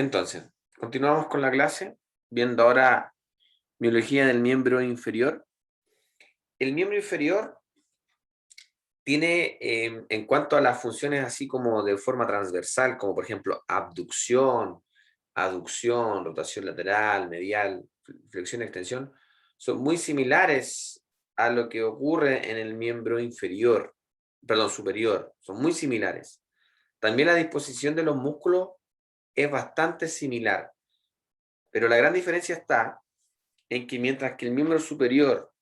Entonces, continuamos con la clase, viendo ahora biología del miembro inferior. El miembro inferior tiene, en cuanto a las funciones así como de forma transversal, como por ejemplo abducción, aducción, rotación lateral, medial, flexión, extensión, son muy similares a lo que ocurre en el miembro inferior, perdón, superior, son muy similares. También la disposición de los músculos es bastante similar, pero la gran diferencia está en que mientras que el miembro superior,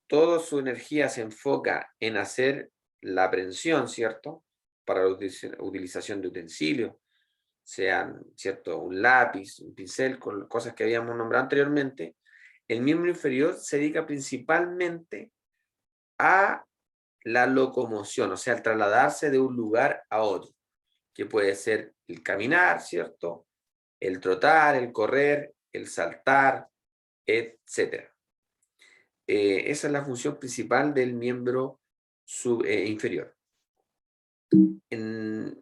toda su energía se enfoca en hacer la aprehensión, ¿cierto? Para la utilización de utensilios, sean, ¿cierto? Un lápiz, un pincel, con cosas que habíamos nombrado anteriormente, el miembro inferior se dedica principalmente a la locomoción, o sea, al trasladarse de un lugar a otro, que puede ser el caminar, ¿cierto? El trotar, el correr, el saltar, etcétera. Esa es la función principal del miembro inferior. En,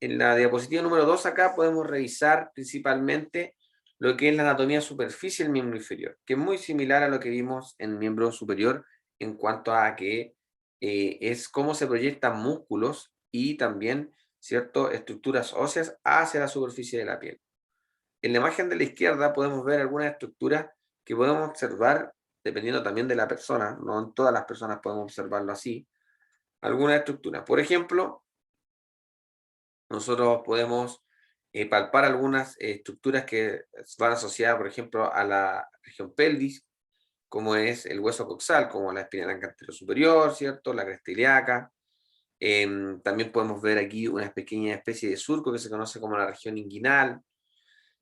en la diapositiva número 2 acá podemos revisar principalmente lo que es la anatomía superficie del miembro inferior, que es muy similar a lo que vimos en el miembro superior en cuanto a que es cómo se proyectan músculos y también, ¿cierto?, estructuras óseas hacia la superficie de la piel. En la imagen de la izquierda podemos ver algunas estructuras que podemos observar dependiendo también de la persona, no en todas las personas podemos observarlo así, algunas estructuras. Por ejemplo, nosotros podemos palpar algunas estructuras que van asociadas, por ejemplo, a la región pelvis, como es el hueso coxal, como la espina anterior superior, ¿cierto? La cresta ilíaca. También podemos ver aquí una pequeña especie de surco que se conoce como la región inguinal.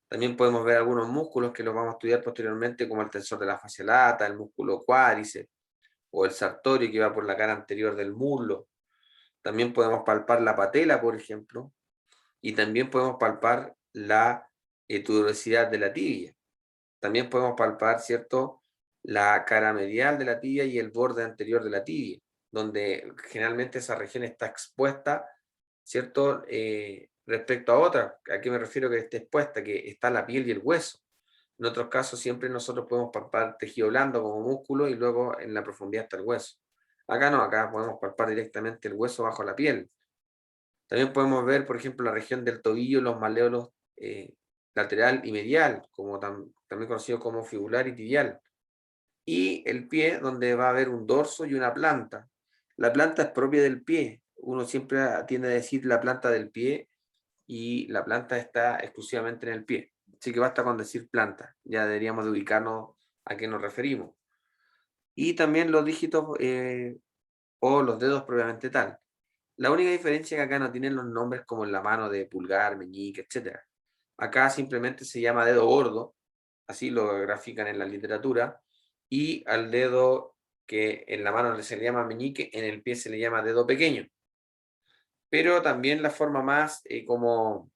También podemos ver algunos músculos que los vamos a estudiar posteriormente, como el tensor de la fascia lata, el músculo cuádriceps, o el sartorio que va por la cara anterior del muslo. También podemos palpar la patela, por ejemplo, y también podemos palpar la tuberosidad de la tibia. También podemos palpar, ¿cierto?, la cara medial de la tibia y el borde anterior de la tibia, donde generalmente esa región está expuesta, ¿cierto?, respecto a otra. ¿A qué me refiero que esté expuesta? Que está la piel y el hueso. En otros casos siempre nosotros podemos palpar tejido blando como músculo y luego en la profundidad está el hueso. Acá no, acá podemos palpar directamente el hueso bajo la piel. También podemos ver, por ejemplo, la región del tobillo, los maléolos lateral y medial, como también conocido como fibular y tibial. Y el pie, donde va a haber un dorso y una planta. La planta es propia del pie. Uno siempre tiende a decir la planta del pie y la planta está exclusivamente en el pie. Así que basta con decir planta. Ya deberíamos de ubicarnos a qué nos referimos. Y también los dígitos o los dedos propiamente tal. La única diferencia es que acá no tienen los nombres como en la mano de pulgar, meñique, etc. Acá simplemente se llama dedo gordo, así lo grafican en la literatura, y al dedo que en la mano se le llama meñique, en el pie se le llama dedo pequeño. Pero también la forma más, como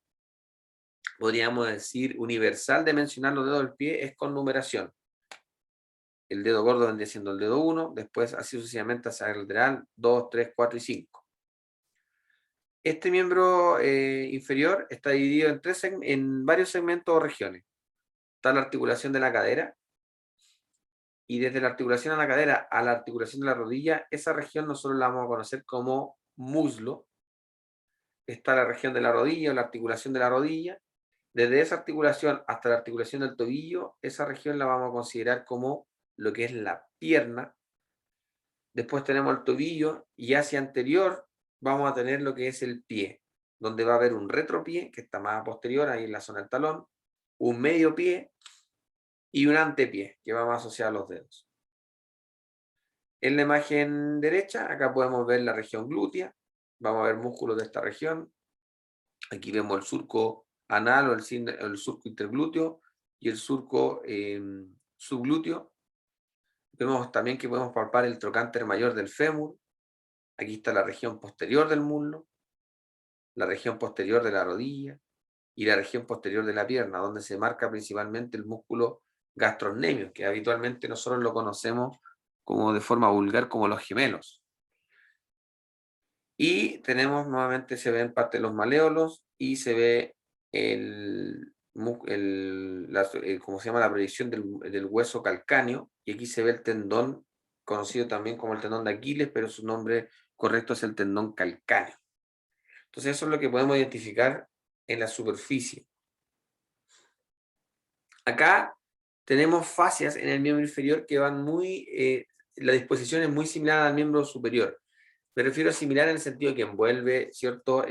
podríamos decir, universal de mencionar los dedos del pie es con numeración. El dedo gordo vendría siendo el dedo 1, después así sucesivamente hacia el lateral, 2, 3, 4 y 5. Este miembro inferior está dividido en varios segmentos o regiones. Está la articulación de la cadera, y desde la articulación a la cadera a la articulación de la rodilla, esa región nosotros la vamos a conocer como muslo. Está la región de la rodilla o la articulación de la rodilla. Desde esa articulación hasta la articulación del tobillo, esa región la vamos a considerar como lo que es la pierna. Después tenemos el tobillo y hacia anterior vamos a tener lo que es el pie, donde va a haber un retropié, que está más posterior, ahí en la zona del talón, un medio pie y un antepié, que va más asociado a los dedos. En la imagen derecha, acá podemos ver la región glútea, vamos a ver músculos de esta región. Aquí vemos el surco anal o el surco interglúteo y el surco subglúteo. Vemos también que podemos palpar el trocánter mayor del fémur. Aquí está la región posterior del muslo, la región posterior de la rodilla y la región posterior de la pierna, donde se marca principalmente el músculo gastrocnemio, que habitualmente nosotros lo conocemos como de forma vulgar como los gemelos. Y tenemos nuevamente, se ven parte de los maléolos y se ve ¿cómo se llama? La proyección del hueso calcáneo, y aquí se ve el tendón, conocido también como el tendón de Aquiles, pero su nombre correcto es el tendón calcáneo. Entonces eso es lo que podemos identificar en la superficie. Acá tenemos fascias en el miembro inferior que van la disposición es muy similar al miembro superior. Me refiero a similar en el sentido que envuelve, ¿cierto?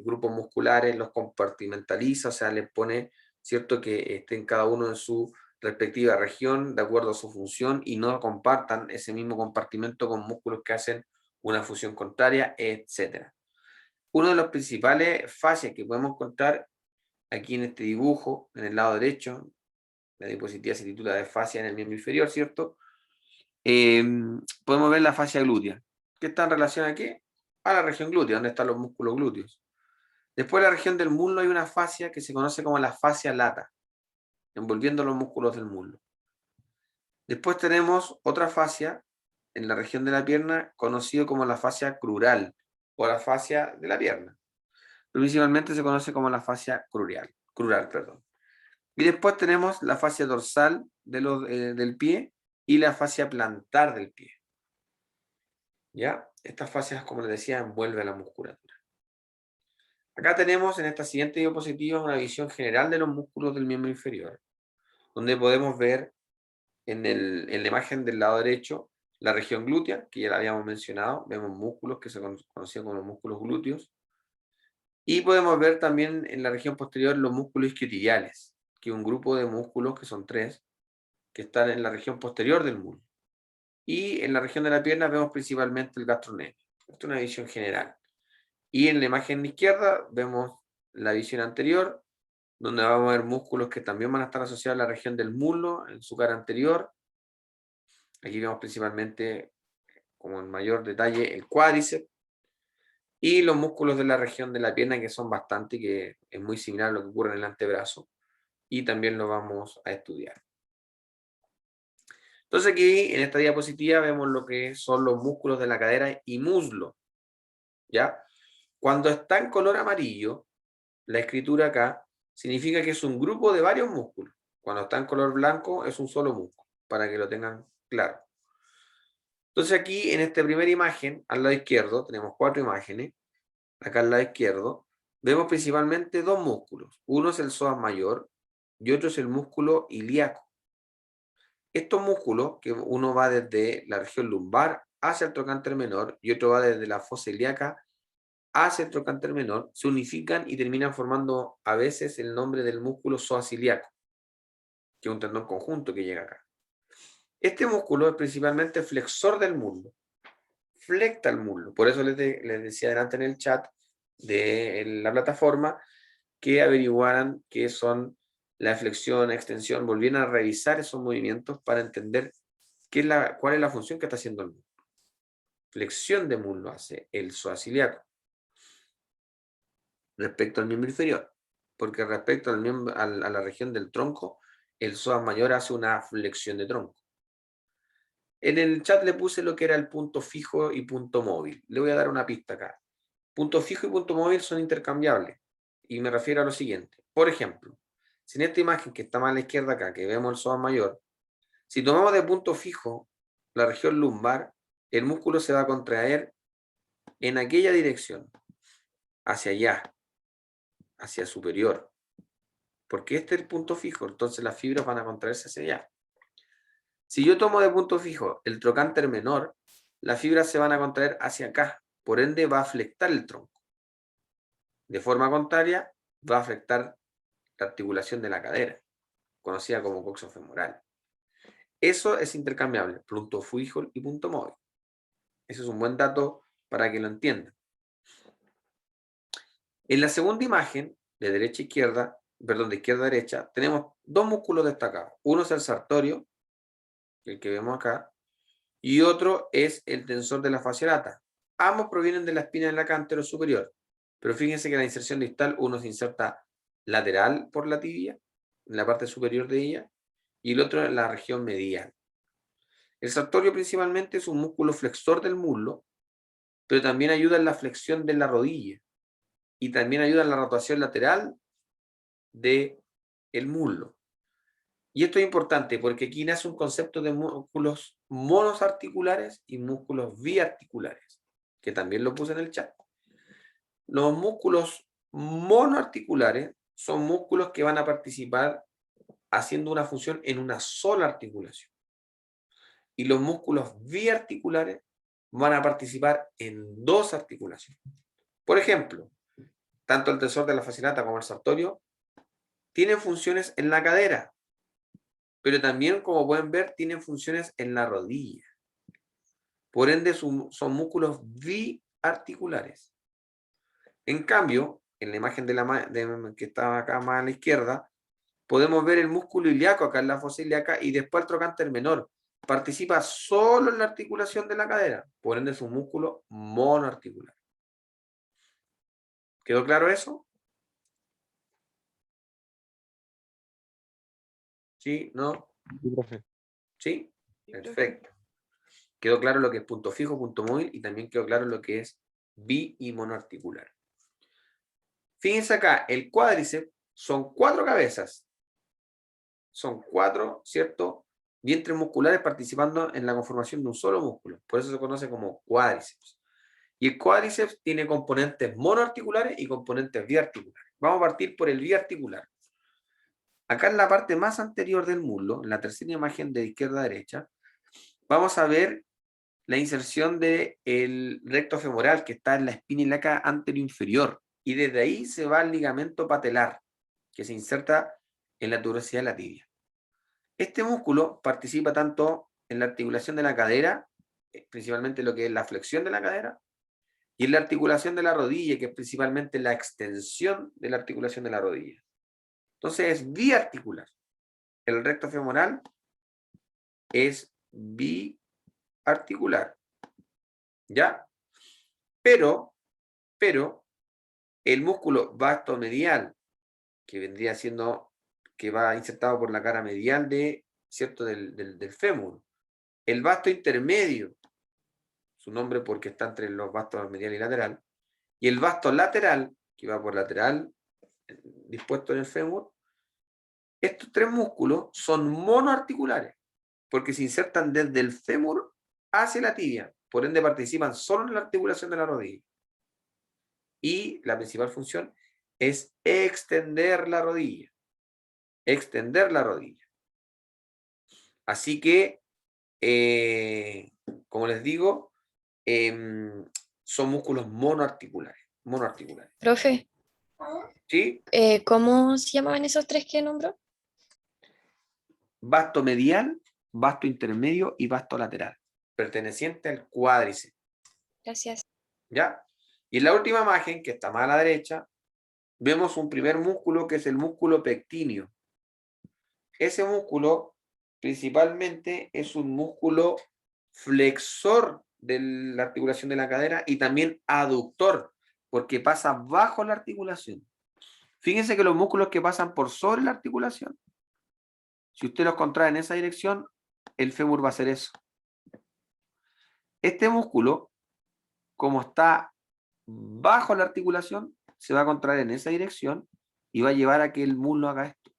Grupos musculares, los compartimentaliza, o sea, les pone, ¿cierto? Que estén cada uno en su respectiva región, de acuerdo a su función, y no compartan ese mismo compartimento con músculos que hacen una función contraria, etc. Uno de los principales fascias que podemos encontrar aquí en este dibujo, en el lado derecho, la diapositiva se titula de fascia en el miembro inferior, ¿cierto? Podemos ver la fascia glútea. ¿Qué está en relación a qué? A la región glútea, donde están los músculos glúteos. Después, en la región del muslo hay una fascia que se conoce como la fascia lata, envolviendo los músculos del muslo. Después tenemos otra fascia en la región de la pierna, conocido como la fascia crural, o la fascia de la pierna. Principalmente se conoce como la fascia crural, perdón. Y después tenemos la fascia dorsal del pie y la fascia plantar del pie. ¿Ya? Estas fascias, como les decía, envuelven la musculatura. Acá tenemos en esta siguiente diapositiva una visión general de los músculos del miembro inferior, donde podemos ver en la imagen del lado derecho la región glútea, que ya la habíamos mencionado, vemos músculos que se conocían como músculos glúteos, y podemos ver también en la región posterior los músculos isquiotibiales, que es un grupo de músculos, que son 3, que están en la región posterior del muslo. Y en la región de la pierna vemos principalmente el gastrocnemio. Esta es una visión general. Y en la imagen izquierda vemos la visión anterior, donde vamos a ver músculos que también van a estar asociados a la región del muslo, en su cara anterior. Aquí vemos principalmente, como en mayor detalle, el cuádriceps. Y los músculos de la región de la pierna, que son bastante, que es muy similar a lo que ocurre en el antebrazo. Y también lo vamos a estudiar. Entonces aquí, en esta diapositiva, vemos lo que son los músculos de la cadera y muslo. ¿Ya? Cuando está en color amarillo, la escritura acá significa que es un grupo de varios músculos. Cuando está en color blanco, es un solo músculo, para que lo tengan claro. Entonces aquí, en esta primera imagen, al lado izquierdo, tenemos 4 imágenes. Acá al lado izquierdo, vemos principalmente 2 músculos. Uno es el psoas mayor y otro es el músculo ilíaco. Estos músculos, que uno va desde la región lumbar hacia el trocánter menor y otro va desde la fosa ilíaca hacia el trocánter menor, se unifican y terminan formando a veces el nombre del músculo psoas ilíaco, que es un tendón conjunto que llega acá. Este músculo es principalmente flexor del muslo, flecta el muslo. Por eso les decía adelante en el chat de la plataforma que averiguaran qué son la flexión, extensión, volvieran a revisar esos movimientos para entender cuál es la función que está haciendo el muslo. Flexión de muslo hace el psoas ilíaco respecto al miembro inferior, porque respecto a la región del tronco, el psoas mayor hace una flexión de tronco. En el chat le puse lo que era el punto fijo y punto móvil. Le voy a dar una pista acá. Punto fijo y punto móvil son intercambiables, y me refiero a lo siguiente. Por ejemplo, si en esta imagen que está más a la izquierda acá, que vemos el psoas mayor, si tomamos de punto fijo la región lumbar, el músculo se va a contraer en aquella dirección, hacia allá, hacia superior, porque este es el punto fijo, entonces las fibras van a contraerse hacia allá. Si yo tomo de punto fijo el trocánter menor, las fibras se van a contraer hacia acá, por ende va a flectar el tronco. De forma contraria, va a afectar la articulación de la cadera, conocida como coxofemoral. Eso es intercambiable, punto fijo y punto móvil. Eso es un buen dato para que lo entiendan. En la segunda imagen, de derecha a izquierda, perdón, de izquierda a derecha, tenemos 2 músculos destacados. Uno es el sartorio, el que vemos acá, y otro es el tensor de la fascia lata. Ambos provienen de la espina del acántero superior, pero fíjense que la inserción distal, uno se inserta lateral por la tibia, en la parte superior de ella, y el otro en la región medial. El sartorio principalmente es un músculo flexor del muslo, pero también ayuda en la flexión de la rodilla, y también ayuda en la rotación lateral del muslo. Y esto es importante porque aquí nace un concepto de músculos monoarticulares y músculos biarticulares, que también lo puse en el chat. Los músculos monoarticulares son músculos que van a participar haciendo una función en una sola articulación. Y los músculos biarticulares van a participar en dos articulaciones. Por ejemplo, tanto el tensor de la fasciculata como el sartorio tienen funciones en la cadera, pero también, como pueden ver, tienen funciones en la rodilla. Por ende, son músculos biarticulares. En cambio, en la imagen que está acá más a la izquierda, podemos ver el músculo ilíaco acá en la fosa ilíaca y después el trocánter menor. Participa solo en la articulación de la cadera. Por ende, es un músculo monoarticular. ¿Quedó claro eso? ¿Sí? ¿No? Sí, profe. ¿Sí? Perfecto. Quedó claro lo que es punto fijo, punto móvil y también quedó claro lo que es bi y monoarticular. Fíjense acá, el cuádriceps son 4 cabezas. Son 4, ¿cierto? Vientres musculares participando en la conformación de un solo músculo. Por eso se conoce como cuádriceps. Y el cuádriceps tiene componentes monoarticulares y componentes biarticulares. Vamos a partir por el biarticular. Acá en la parte más anterior del muslo, en la tercera imagen de izquierda a derecha, vamos a ver la inserción del recto femoral que está en la espina ilíaca anteroinferior. Y desde ahí se va al ligamento patelar, que se inserta en la tuberosidad de la tibia. Este músculo participa tanto en la articulación de la cadera, principalmente lo que es la flexión de la cadera, y en la articulación de la rodilla, que es principalmente la extensión de la articulación de la rodilla. Entonces es biarticular. El recto femoral es biarticular. ¿Ya? Pero el músculo vastomedial, que vendría siendo, que va insertado por la cara medial ¿cierto? Del fémur. El vasto intermedio, su nombre porque está entre los vastos medial y lateral, y el vasto lateral, que va por lateral, dispuesto en el fémur. Estos 3 músculos son monoarticulares, porque se insertan desde el fémur hacia la tibia, por ende participan solo en la articulación de la rodilla. Y la principal función es extender la rodilla. Extender la rodilla. Así que, como les digo, son músculos monoarticulares. Profe, ¿Sí? ¿cómo se llamaban esos 3 que nombró? Vasto medial, vasto intermedio y vasto lateral, perteneciente al cuádriceps. Gracias. ¿Ya? Y en la última imagen, que está más a la derecha, vemos un primer músculo que es el músculo pectíneo. Ese músculo principalmente es un músculo flexor de la articulación de la cadera y también aductor, porque pasa bajo la articulación. Fíjense que los músculos que pasan por sobre la articulación, si usted los contrae en esa dirección, el fémur va a hacer eso. Este músculo, como está bajo la articulación, se va a contraer en esa dirección y va a llevar a que el muslo haga esto.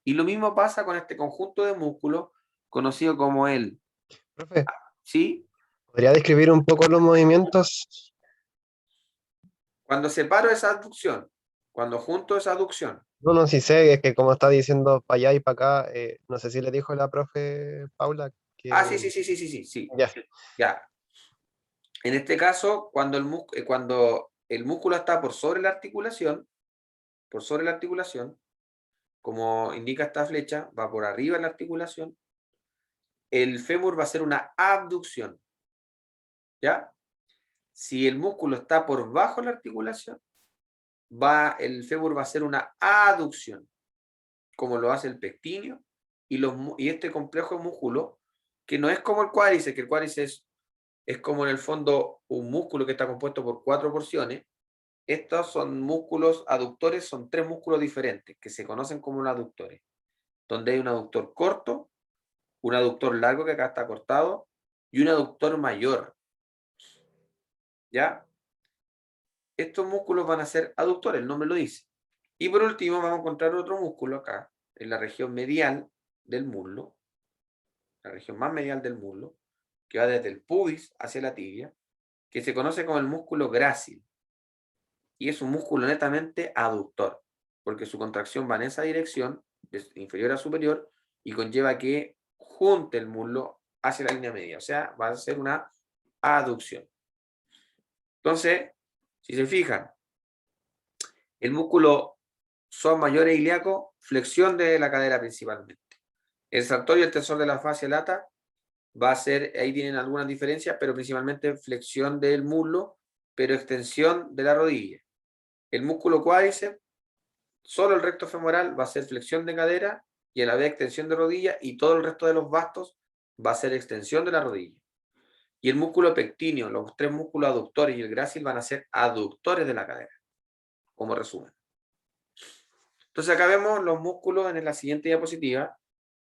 Y lo mismo pasa con este conjunto de músculos conocido como el... Profe, ¿Sí? ¿podría describir un poco los movimientos? Cuando separo esa aducción, cuando junto esa aducción. No, no, sí sé, es que como está diciendo para allá y para acá, no sé si le dijo la profe Paula Ah, sí, sí, que... sí, sí, sí, sí, sí. Ya, Ya. En este caso, cuando el músculo está por sobre la articulación, como indica esta flecha, va por arriba de la articulación, el fémur va a hacer una abducción. ¿Ya? Si el músculo está por bajo la articulación, el fémur va a hacer una aducción, como lo hace el pectíneo, y este complejo músculo, que no es como el cuádriceps, que el cuádriceps es como en el fondo un músculo que está compuesto por 4 porciones. Estos son músculos aductores, son 3 músculos diferentes, que se conocen como los aductores, donde hay un aductor corto, un aductor largo que acá está cortado, y un aductor mayor. ¿Ya? Estos músculos van a ser aductores, el nombre lo dice. Y por último vamos a encontrar otro músculo acá, en la región medial del muslo, la región más medial del muslo, que va desde el pubis hacia la tibia, que se conoce como el músculo grácil. Y es un músculo netamente aductor, porque su contracción va en esa dirección, de inferior a superior, y conlleva que junte el muslo hacia la línea media, o sea, va a ser una aducción. Entonces, si se fijan, el músculo psoas mayor e ilíaco, flexión de la cadera principalmente. El sartorio y el tensor de la fascia lata va a ser, ahí tienen algunas diferencias, pero principalmente flexión del muslo, pero extensión de la rodilla. El músculo cuádriceps, solo el recto femoral va a ser flexión de cadera y a la vez extensión de rodilla, y todo el resto de los bastos va a ser extensión de la rodilla. Y el músculo pectíneo, los tres músculos aductores y el grácil van a ser aductores de la cadera, como resumen. Entonces acá vemos los músculos en la siguiente diapositiva.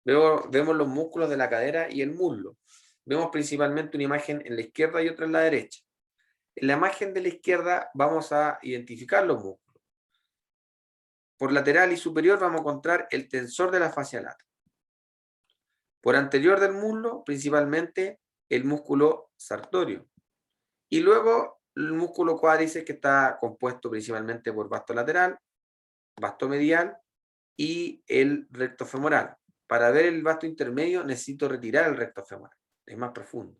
Vemos los músculos de la cadera y el muslo. Vemos principalmente una imagen en la izquierda y otra en la derecha. En la imagen de la izquierda vamos a identificar los músculos. Por lateral y superior vamos a encontrar el tensor de la fascia lata. Por anterior del muslo, principalmente el músculo sartorio. Y luego el músculo cuádriceps, que está compuesto principalmente por vasto lateral, vasto medial y el recto femoral. Para ver el vasto intermedio necesito retirar el recto femoral, es más profundo.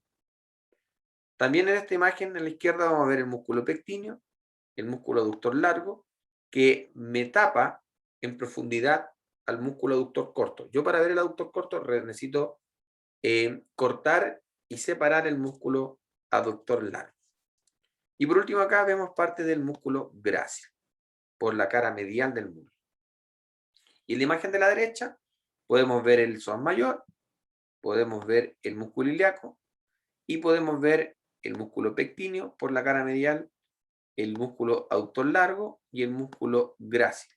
También en esta imagen en la izquierda vamos a ver el músculo pectíneo, el músculo aductor largo, que me tapa en profundidad al músculo aductor corto. Yo para ver el aductor corto necesito cortar y separar el músculo aductor largo. Y por último acá vemos parte del músculo grácil, por la cara medial del muslo. Y en la imagen de la derecha podemos ver el psoas mayor, podemos ver el músculo ilíaco y podemos ver el músculo pectíneo por la cara medial, el músculo aductor largo y el músculo grácil.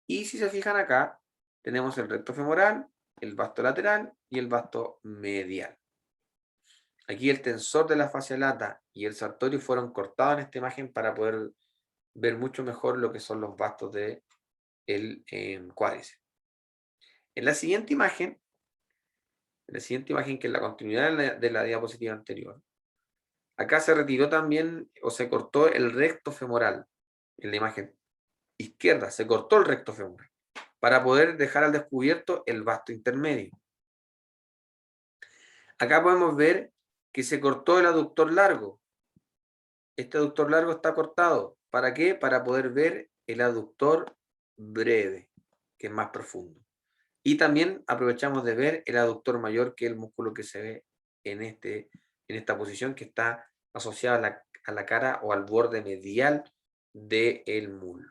Y si se fijan acá, tenemos el recto femoral, el vasto lateral y el vasto medial. Aquí el tensor de la fascia lata y el sartorio fueron cortados en esta imagen para poder ver mucho mejor lo que son los bastos del cuádriceps. En la siguiente imagen, que es la continuidad de la diapositiva anterior, acá se retiró también o se cortó el recto femoral. En la imagen izquierda se cortó el recto femoral para poder dejar al descubierto el vasto intermedio. Acá podemos ver que se cortó el aductor largo. Este aductor largo está cortado. ¿Para qué? Para poder ver el aductor breve, que es más profundo. Y también aprovechamos de ver el aductor mayor, que es el músculo que se ve en esta posición, que está asociado a la cara o al borde medial del muslo.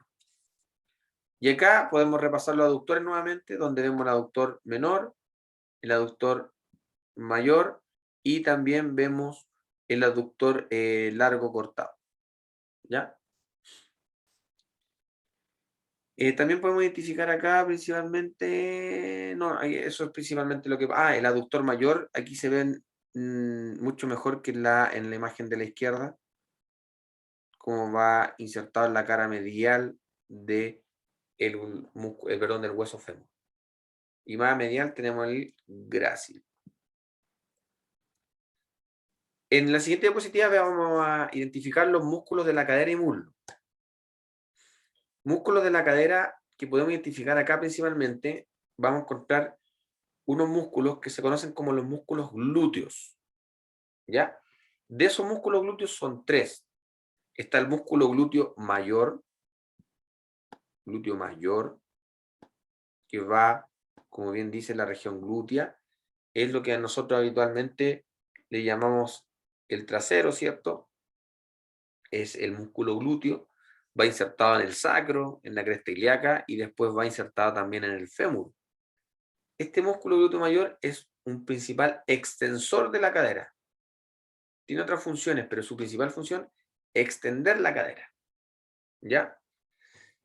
Y acá podemos repasar los aductores nuevamente, donde vemos el aductor menor, el aductor mayor y también vemos el aductor largo cortado. ¿Ya? También podemos identificar acá principalmente, no, eso es principalmente lo que, el aductor mayor, aquí se ven mucho mejor que en la imagen de la izquierda, como va insertado en la cara medial del hueso fémur. Y más medial tenemos el grácil. En la siguiente diapositiva vamos a identificar los músculos de la cadera y muslo. Músculos de la cadera que podemos identificar acá principalmente, vamos a encontrar unos músculos que se conocen como los músculos glúteos. ¿Ya? De esos músculos glúteos son tres. Está el músculo glúteo mayor, que va, como bien dice, la región glútea. Es lo que a nosotros habitualmente le llamamos el trasero, ¿cierto? Es el músculo glúteo. Va insertado en el sacro, en la cresta ilíaca y después va insertado también en el fémur. Este músculo glúteo mayor es un principal extensor de la cadera. Tiene otras funciones, pero su principal función es extender la cadera. ¿Ya?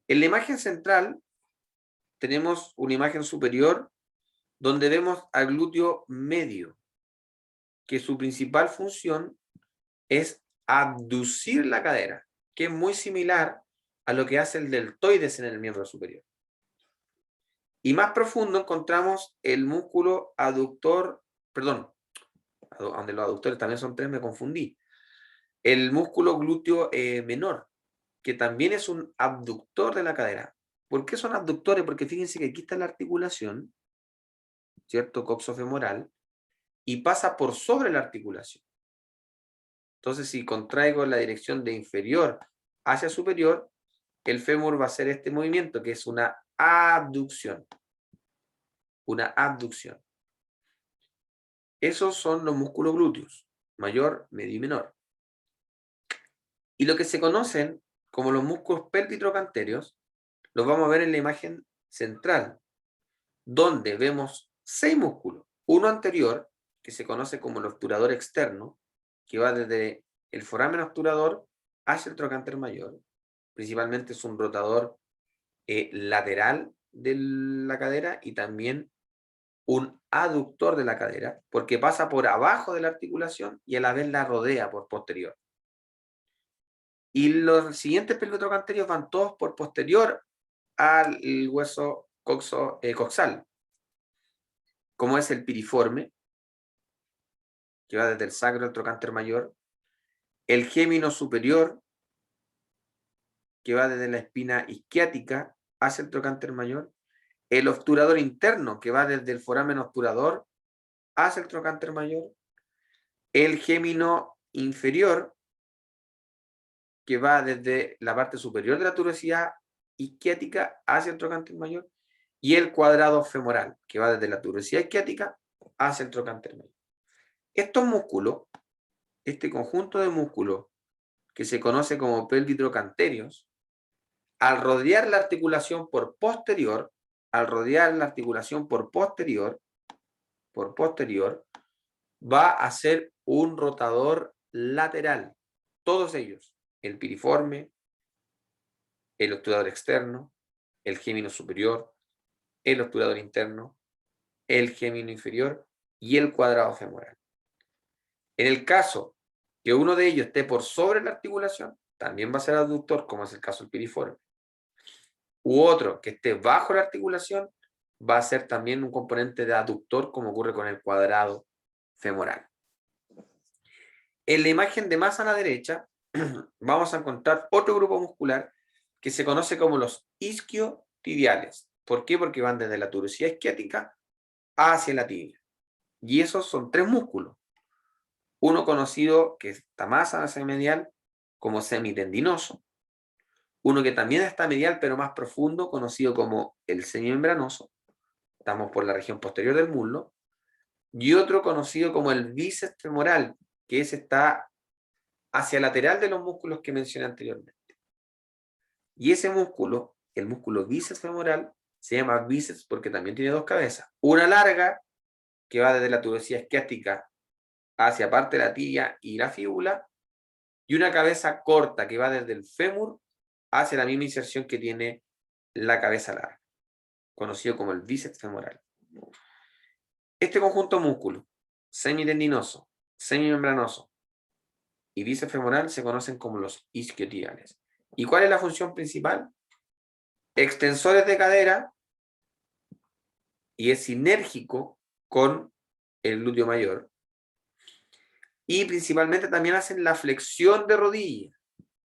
En la imagen central tenemos una imagen superior donde vemos al glúteo medio, que su principal función es abducir la cadera, que es muy similar a lo que hace el deltoides en el miembro superior. Y más profundo encontramos el músculo aductor, perdón, donde los aductores también son 3, me confundí. El músculo glúteo menor, que también es un abductor de la cadera. ¿Por qué son abductores? Porque fíjense que aquí está la articulación, ¿cierto? Coxofemoral, y pasa por sobre la articulación. Entonces, si contraigo la dirección de inferior hacia superior, el fémur va a hacer este movimiento, que es una abducción. Una abducción. Esos son los músculos glúteos, mayor, medio y menor. Y lo que se conocen como los músculos pélvico-trocanterios, los vamos a ver en la imagen central, donde vemos 6 músculos. Uno anterior, que se conoce como el obturador externo, que va desde el foramen obturador hacia el trocánter mayor. Principalmente es un rotador lateral de la cadera y también un aductor de la cadera, porque pasa por abajo de la articulación y a la vez la rodea por posterior. Y los siguientes pelvitrocanterios van todos por posterior al hueso coxal, como es el piriforme, que va desde el sacro al trocánter mayor, el gémino superior, que va desde la espina isquiática hacia el trocánter mayor, el obturador interno, que va desde el foramen obturador hacia el trocánter mayor, el gémino inferior, que va desde la parte superior de la tuberosidad isquiática hacia el trocánter mayor, y el cuadrado femoral, que va desde la tuberosidad isquiática hacia el trocánter mayor. Estos músculos, este conjunto de músculos, que se conoce como pelvitrocanterios, al rodear la articulación por posterior, va a ser un rotador lateral. Todos ellos, el piriforme, el obturador externo, el gémino superior, el obturador interno, el gémino inferior y el cuadrado femoral. En el caso que uno de ellos esté por sobre la articulación, también va a ser abductor, como es el caso del piriforme. U otro que esté bajo la articulación, va a ser también un componente de aductor, como ocurre con el cuadrado femoral. En la imagen de más a la derecha, vamos a encontrar otro grupo muscular que se conoce como los isquiotibiales. ¿Por qué? Porque van desde la tuberosidad isquiática hacia la tibia. Y esos son 3 músculos. Uno conocido, que está más hacia medial, como semitendinoso. Uno que también está medial, pero más profundo, conocido como el semimembranoso. Estamos por la región posterior del muslo. Y otro conocido como el bíceps femoral, que ese está hacia lateral de los músculos que mencioné anteriormente. Y ese músculo, el músculo bíceps femoral, se llama bíceps porque también tiene 2 cabezas. Una larga, que va desde la tuberosidad isquiática hacia parte de la tibia y la fíbula, y una cabeza corta, que va desde el fémur hacia la misma inserción que tiene la cabeza larga, conocido como el bíceps femoral. Este conjunto de músculos, semitendinoso, semimembranoso y bíceps femoral, se conocen como los isquiotibiales. ¿Y cuál es la función principal? Extensores de cadera, y es sinérgico con el glúteo mayor. Y principalmente también hacen la flexión de rodilla.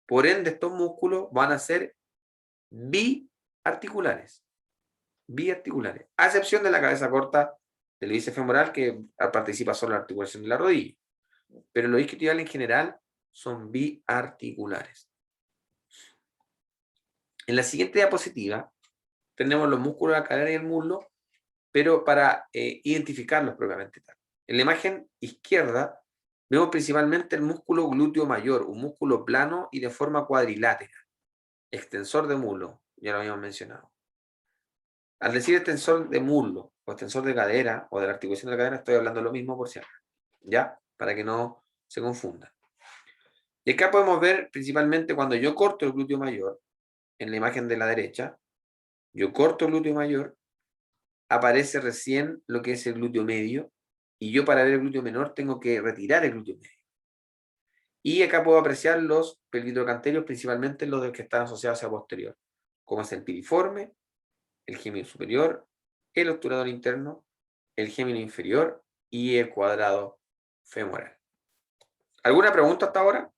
Por ende, estos músculos van a ser biarticulares. Biarticulares. A excepción de la cabeza corta del bíceps femoral, que participa solo en la articulación de la rodilla. Pero los isquiotibiales en general son biarticulares. En la siguiente diapositiva tenemos los músculos de la cadera y el muslo, pero para identificarlos propiamente tal. En la imagen izquierda vemos principalmente el músculo glúteo mayor, un músculo plano y de forma cuadrilátera, extensor de muslo, ya lo habíamos mencionado. Al decir extensor de muslo o extensor de cadera o de la articulación de la cadera, estoy hablando de lo mismo por si acaso, ¿ya? Para que no se confunda. Y acá podemos ver principalmente cuando yo corto el glúteo mayor, en la imagen de la derecha, yo corto el glúteo mayor, aparece recién lo que es el glúteo medio, y yo para ver el glúteo menor tengo que retirar el glúteo medio. Y acá puedo apreciar los pelvitrocanterios, principalmente los que están asociados hacia posterior, como es el piriforme, el gémino superior, el obturador interno, el gémino inferior y el cuadrado femoral. ¿Alguna pregunta hasta ahora?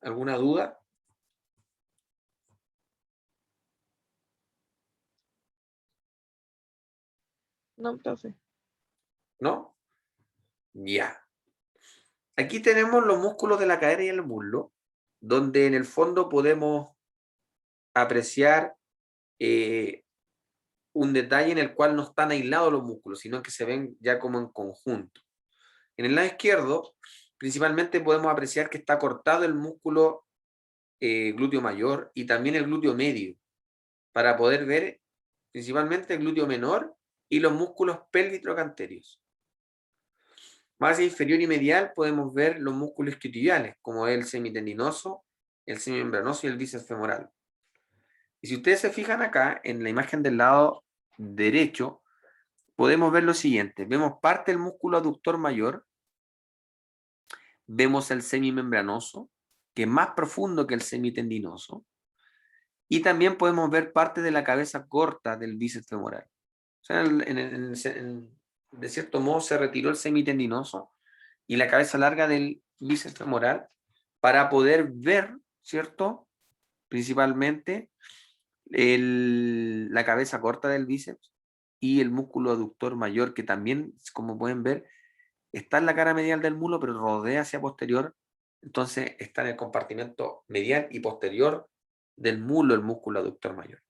¿Alguna duda? No, profe. ¿No? Ya. Aquí tenemos los músculos de la cadera y el muslo, donde en el fondo podemos apreciar un detalle en el cual no están aislados los músculos, sino que se ven ya como en conjunto. En el lado izquierdo, principalmente podemos apreciar que está cortado el músculo glúteo mayor y también el glúteo medio, para poder ver principalmente el glúteo menor y los músculos pelvitrocanterios. Más inferior y medial podemos ver los músculos isquiotibiales, como el semitendinoso, el semimembranoso y el bíceps femoral. Y si ustedes se fijan acá, en la imagen del lado derecho, podemos ver lo siguiente. Vemos parte del músculo aductor mayor, vemos el semimembranoso, que es más profundo que el semitendinoso, y también podemos ver parte de la cabeza corta del bíceps femoral. O sea, de cierto modo se retiró el semitendinoso y la cabeza larga del bíceps femoral para poder ver, ¿cierto? Principalmente la cabeza corta del bíceps y el músculo aductor mayor, que también, como pueden ver, está en la cara medial del muslo, pero rodea hacia posterior. Entonces está en el compartimento medial y posterior del muslo, el músculo aductor mayor.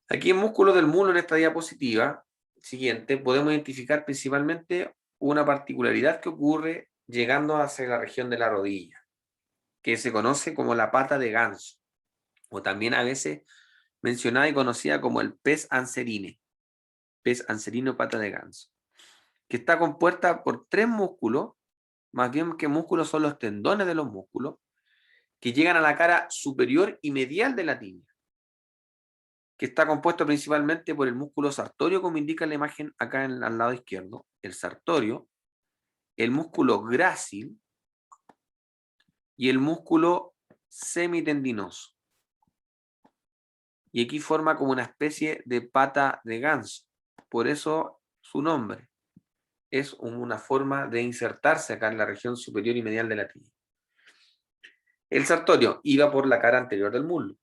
Aquí en músculo del muslo, en esta diapositiva siguiente, podemos identificar principalmente una particularidad que ocurre llegando hacia la región de la rodilla, que se conoce como la pata de ganso, o también a veces mencionada y conocida como el pes anserine, pes anserino pata de ganso, que está compuesta por 3 músculos, más bien que músculos son los tendones de los músculos, que llegan a la cara superior y medial de la tibia, que está compuesto principalmente por el músculo sartorio, como indica la imagen acá al lado izquierdo, el sartorio, el músculo grácil y el músculo semitendinoso. Y aquí forma como una especie de pata de ganso, por eso su nombre. Es una forma de insertarse acá en la región superior y medial de la tibia. El sartorio iba por la cara anterior del muslo.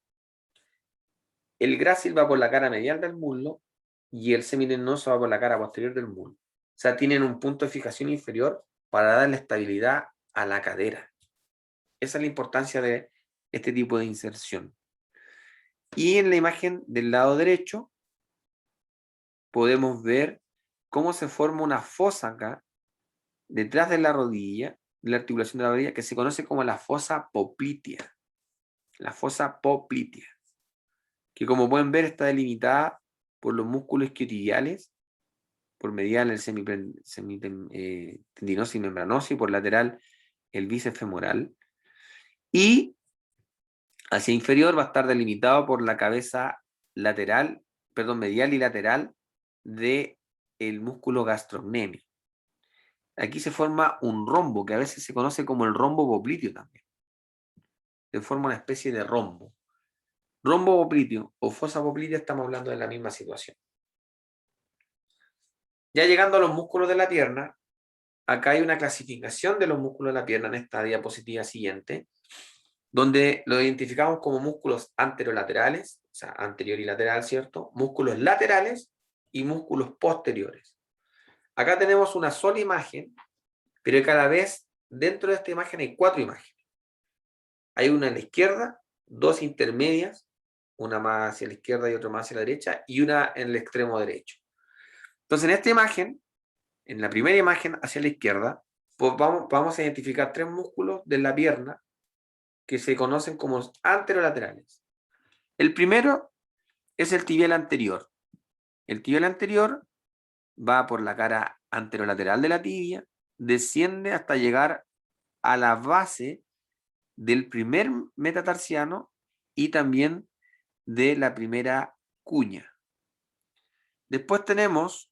El grácil va por la cara medial del muslo y el semitendinoso va por la cara posterior del muslo. O sea, tienen un punto de fijación inferior para darle estabilidad a la cadera. Esa es la importancia de este tipo de inserción. Y en la imagen del lado derecho podemos ver cómo se forma una fosa acá, detrás de la rodilla, de la articulación de la rodilla, que se conoce como la fosa poplitea. La fosa poplitea, que como pueden ver está delimitada por los músculos isquiotibiales, por medial el semitendinoso y membranoso, y por lateral el bíceps femoral. Y hacia inferior va a estar delimitado por la cabeza lateral, perdón, medial y lateral del músculo gastrocnemio. Aquí se forma un rombo, que a veces se conoce como el rombo popliteo también. Se forma una especie de rombo. Rombo popliteo o fosa poplitea, estamos hablando de la misma situación. Ya llegando a los músculos de la pierna, acá hay una clasificación de los músculos de la pierna en esta diapositiva siguiente, donde lo identificamos como músculos anterolaterales, o sea, anterior y lateral, ¿cierto? Músculos laterales y músculos posteriores. Acá tenemos una sola imagen, pero cada vez dentro de esta imagen hay 4 imágenes. Hay una a la izquierda, 2 intermedias, una más hacia la izquierda y otra más hacia la derecha, y una en el extremo derecho. Entonces, en esta imagen, en la primera imagen hacia la izquierda, pues vamos a identificar 3 músculos de la pierna que se conocen como anterolaterales. El primero es el tibial anterior. El tibial anterior va por la cara anterolateral de la tibia, desciende hasta llegar a la base del primer metatarsiano y también de la primera cuña. Después tenemos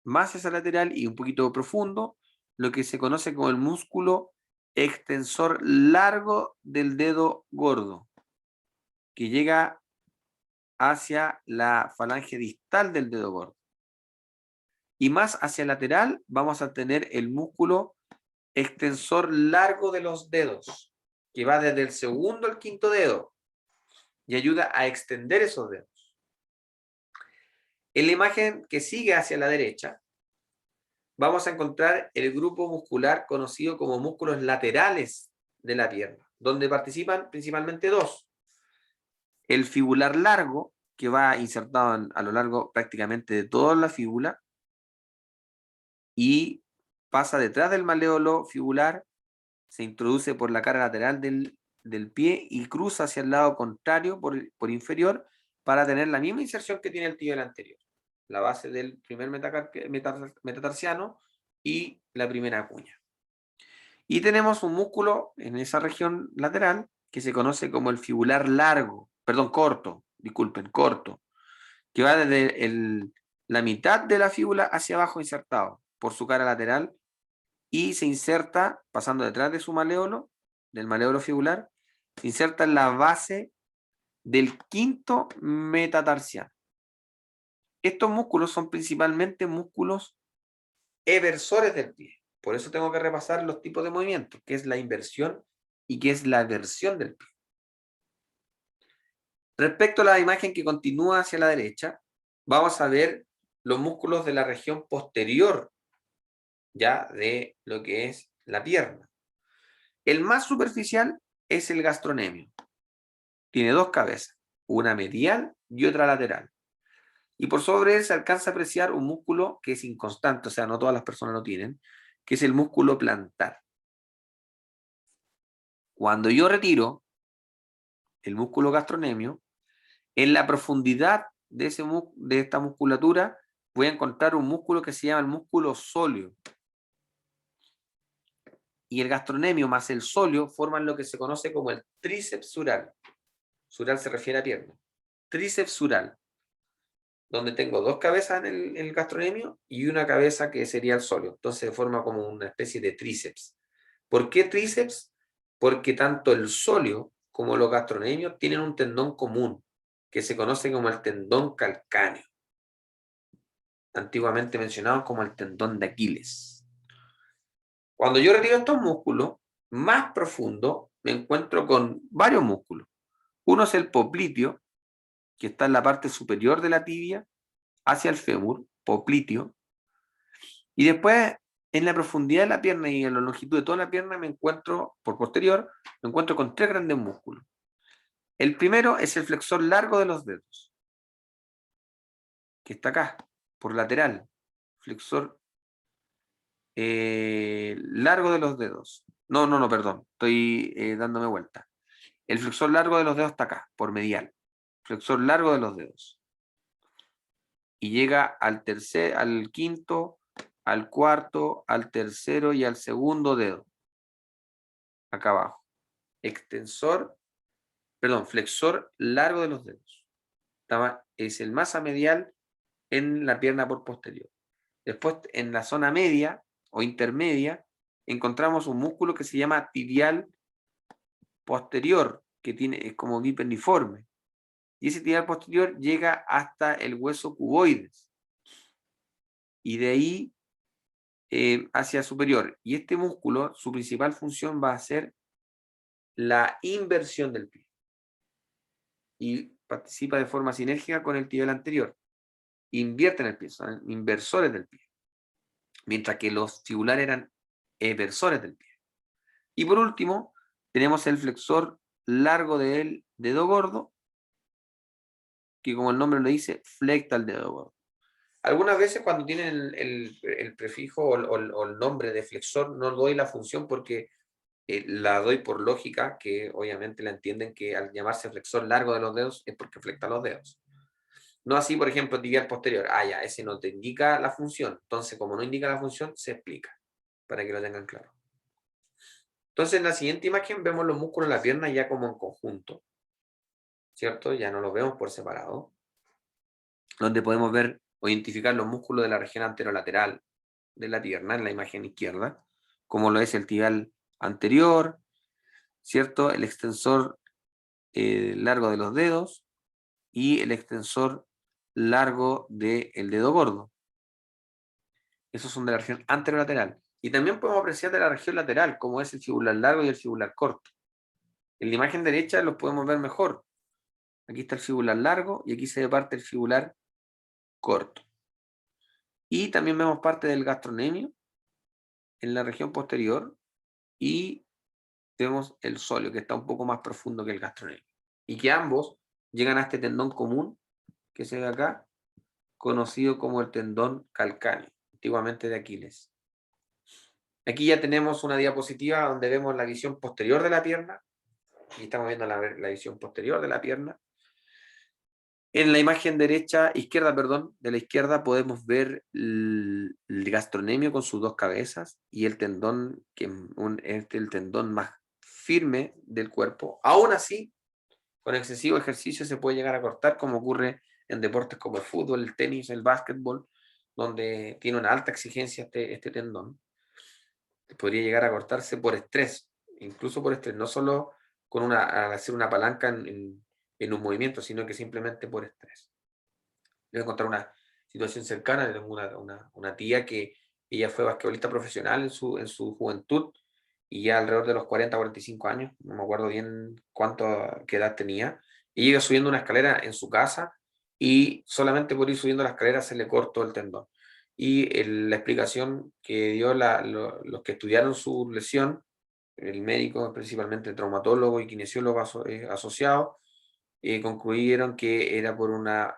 más hacia lateral y un poquito profundo lo que se conoce como el músculo extensor largo del dedo gordo, que llega hacia la falange distal del dedo gordo. Y más hacia el lateral vamos a tener el músculo extensor largo de los dedos, que va desde el segundo al quinto dedo y ayuda a extender esos dedos. En la imagen que sigue hacia la derecha, vamos a encontrar el grupo muscular conocido como músculos laterales de la pierna, donde participan principalmente dos. El fibular largo, que va insertado a lo largo prácticamente de toda la fíbula y pasa detrás del maléolo fibular, se introduce por la cara lateral del pie y cruza hacia el lado contrario por inferior para tener la misma inserción que tiene el tibial anterior. La base del primer metatarsiano y la primera cuña. Y tenemos un músculo en esa región lateral que se conoce como el fibular corto, que va desde la mitad de la fíbula hacia abajo insertado por su cara lateral y se inserta, pasando detrás de su maléolo, del maléolo fibular, se inserta en la base del quinto metatarsiano. Estos músculos son principalmente músculos eversores del pie. Por eso tengo que repasar los tipos de movimientos, que es la inversión y que es la eversión del pie. Respecto a la imagen que continúa hacia la derecha, vamos a ver los músculos de la región posterior, ya de lo que es la pierna. El más superficial es el gastrocnemio. Tiene dos cabezas, una medial y otra lateral. Y por sobre él se alcanza a apreciar un músculo que es inconstante, o sea, no todas las personas lo tienen, que es el músculo plantar. Cuando yo retiro el músculo gastrocnemio, en la profundidad de esta musculatura voy a encontrar un músculo que se llama el músculo sóleo. Y el gastrocnemio más el sóleo forman lo que se conoce como el tríceps sural. Sural se refiere a pierna. Tríceps sural, donde tengo dos cabezas en el gastrocnemio y una cabeza que sería el sóleo. Entonces se forma como una especie de tríceps. ¿Por qué tríceps? Porque tanto el sóleo como los gastrocnemios tienen un tendón común, que se conoce como el tendón calcáneo, antiguamente mencionado como el tendón de Aquiles. Cuando yo retiro estos músculos, más profundo, me encuentro con varios músculos. Uno es el popliteo, que está en la parte superior de la tibia, hacia el fémur, popliteo. Y después, en la profundidad de la pierna y en la longitud de toda la pierna, me encuentro, por posterior, me encuentro con tres grandes músculos. El primero es el flexor largo de los dedos, que está acá, por lateral. Flexor largo de los dedos. No, perdón, estoy dándome vuelta. El flexor largo de los dedos está acá, por medial. Flexor largo de los dedos. Y llega al quinto, al cuarto, al tercero y al segundo dedo. Acá abajo. Flexor largo de los dedos. Es el masa medial en la pierna por posterior. Después, en la zona media o intermedia, encontramos un músculo que se llama tibial posterior, que es como bipendiforme. Y ese tibial posterior llega hasta el hueso cuboides. Y de ahí hacia superior. Y este músculo, su principal función va a ser la inversión del pie. Y participa de forma sinérgica con el tibial anterior. Invierten el pie, son inversores del pie. Mientras que los fibulares eran eversores del pie. Y por último, tenemos el flexor largo del dedo gordo, que como el nombre lo dice, flecta el dedo gordo. Algunas veces cuando tienen el prefijo o el nombre de flexor, no doy la función porque la doy por lógica, que obviamente la entienden que al llamarse flexor largo de los dedos es porque flecta los dedos. No así, por ejemplo, tibial posterior. Ya, ese no te indica la función. Entonces, como no indica la función, se explica, para que lo tengan claro. Entonces, en la siguiente imagen vemos los músculos de la pierna ya como en conjunto, ¿cierto? Ya no los vemos por separado, donde podemos ver o identificar los músculos de la región anterolateral de la pierna en la imagen izquierda, como lo es el tibial anterior, ¿cierto? El extensor largo de los dedos y el extensor largo del dedo gordo. Esos son de la región anterolateral. Y también podemos apreciar de la región lateral, como es el fibular largo y el fibular corto. En la imagen derecha los podemos ver mejor. Aquí está el fibular largo y aquí se ve parte del fibular corto. Y también vemos parte del gastronemio en la región posterior y vemos el sóleo, que está un poco más profundo que el gastronemio. Y que ambos llegan a este tendón común que se ve acá, conocido como el tendón calcáneo, antiguamente de Aquiles. Aquí ya tenemos una diapositiva donde vemos la visión posterior de la pierna. Aquí estamos viendo la visión posterior de la pierna. En la imagen izquierda, de la izquierda podemos ver el gastronemio con sus dos cabezas y el tendón, el tendón más firme del cuerpo. Aún así, con excesivo ejercicio se puede llegar a cortar, como ocurre en deportes como el fútbol, el tenis, el básquetbol, donde tiene una alta exigencia este tendón. Podría llegar a cortarse por estrés, incluso por estrés, no solo al hacer una palanca en un movimiento, sino que simplemente por estrés. Les voy a contar una situación cercana. Tengo una tía que ella fue basquetbolista profesional en su juventud y ya alrededor de los 40, 45 años, no me acuerdo bien qué edad tenía, y iba subiendo una escalera en su casa y solamente por ir subiendo la escalera se le cortó el tendón. Y la explicación que dio los que estudiaron su lesión, el médico, principalmente el traumatólogo y kinesiólogo asociado, concluyeron que era por una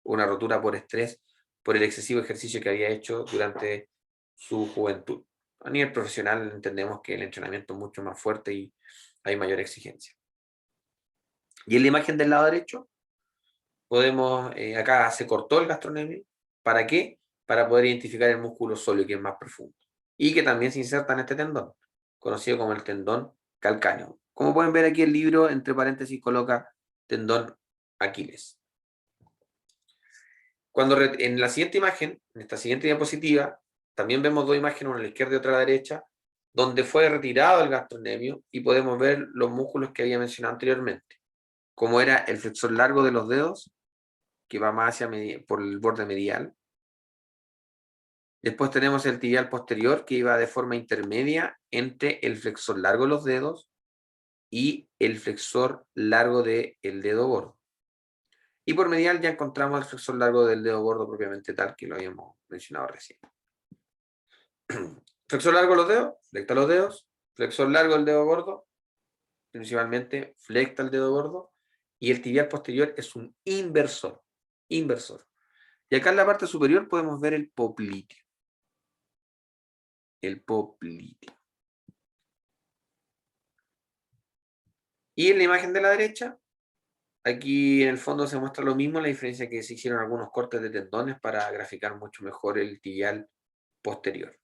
rotura por estrés, por el excesivo ejercicio que había hecho durante su juventud. A nivel profesional entendemos que el entrenamiento es mucho más fuerte y hay mayor exigencia. Y en la imagen del lado derecho, podemos, acá se cortó el gastronemio. ¿Para qué? Para poder identificar el músculo sóleo, que es más profundo. Y que también se inserta en este tendón, conocido como el tendón calcáneo. Como pueden ver aquí, el libro, entre paréntesis, coloca tendón Aquiles. En la siguiente imagen, en esta siguiente diapositiva, también vemos dos imágenes, una a la izquierda y otra a la derecha, donde fue retirado el gastronemio y podemos ver los músculos que había mencionado anteriormente, como era el flexor largo de los dedos, que va más por el borde medial. Después tenemos el tibial posterior, que iba de forma intermedia entre el flexor largo de los dedos y el flexor largo del dedo gordo. Y por medial ya encontramos el flexor largo del dedo gordo propiamente tal, que lo habíamos mencionado recién. Flexor largo de los dedos, flecta los dedos. Flexor largo del dedo gordo, principalmente flecta el dedo gordo. Y el tibial posterior es un inversor. Y acá en la parte superior podemos ver el popliteo. Y en la imagen de la derecha, aquí en el fondo se muestra lo mismo, la diferencia que se hicieron algunos cortes de tendones para graficar mucho mejor el tibial posterior.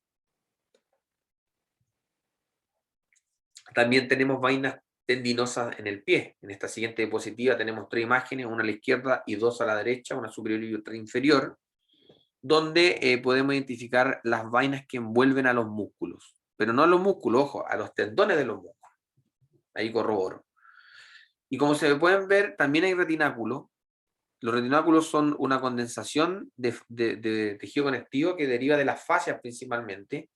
También tenemos vainas tendinosas en el pie. En esta siguiente diapositiva tenemos tres imágenes, una a la izquierda y dos a la derecha, una superior y otra inferior, donde podemos identificar las vainas que envuelven a los músculos, pero no a los músculos, ojo, a los tendones de los músculos. Ahí corroboro. Y como se pueden ver, también hay retináculos. Los retináculos son una condensación de tejido conectivo que deriva de las fascias principalmente,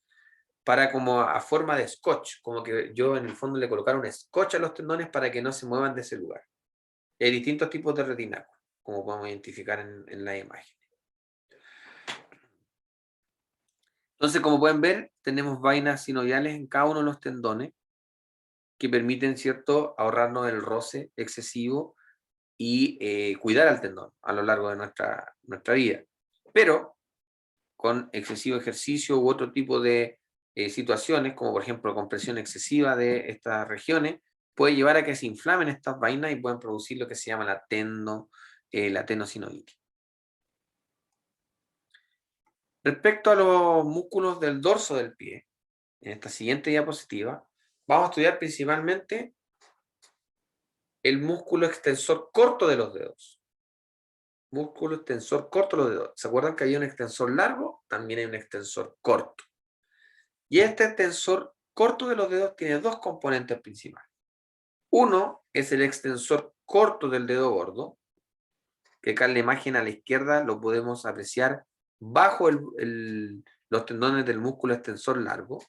para como a forma de scotch, como que yo en el fondo le colocara un scotch a los tendones para que no se muevan de ese lugar. Y hay distintos tipos de retináculos, como podemos identificar en la imagen. Entonces, como pueden ver, tenemos vainas sinoviales en cada uno de los tendones que permiten, ¿cierto?, ahorrarnos el roce excesivo y cuidar al tendón a lo largo de nuestra vida. Pero con excesivo ejercicio u otro tipo de situaciones, como por ejemplo compresión excesiva de estas regiones, puede llevar a que se inflamen estas vainas y pueden producir lo que se llama la tendosinovitis. Respecto a los músculos del dorso del pie, en esta siguiente diapositiva, vamos a estudiar principalmente el músculo extensor corto de los dedos. Músculo extensor corto de los dedos. ¿Se acuerdan que hay un extensor largo? También hay un extensor corto. Y este extensor corto de los dedos tiene dos componentes principales. Uno es el extensor corto del dedo gordo, que acá en la imagen a la izquierda lo podemos apreciar bajo los tendones del músculo extensor largo.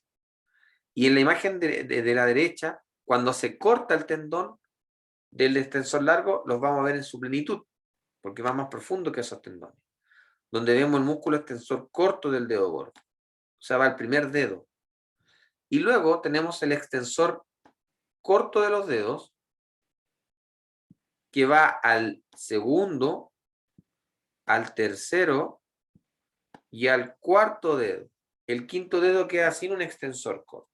Y en la imagen de la derecha, cuando se corta el tendón del extensor largo, los vamos a ver en su plenitud, porque va más profundo que esos tendones. Donde vemos el músculo extensor corto del dedo gordo. O sea, va el primer dedo. Y luego tenemos el extensor corto de los dedos, que va al segundo, al tercero y al cuarto dedo. El quinto dedo queda sin un extensor corto.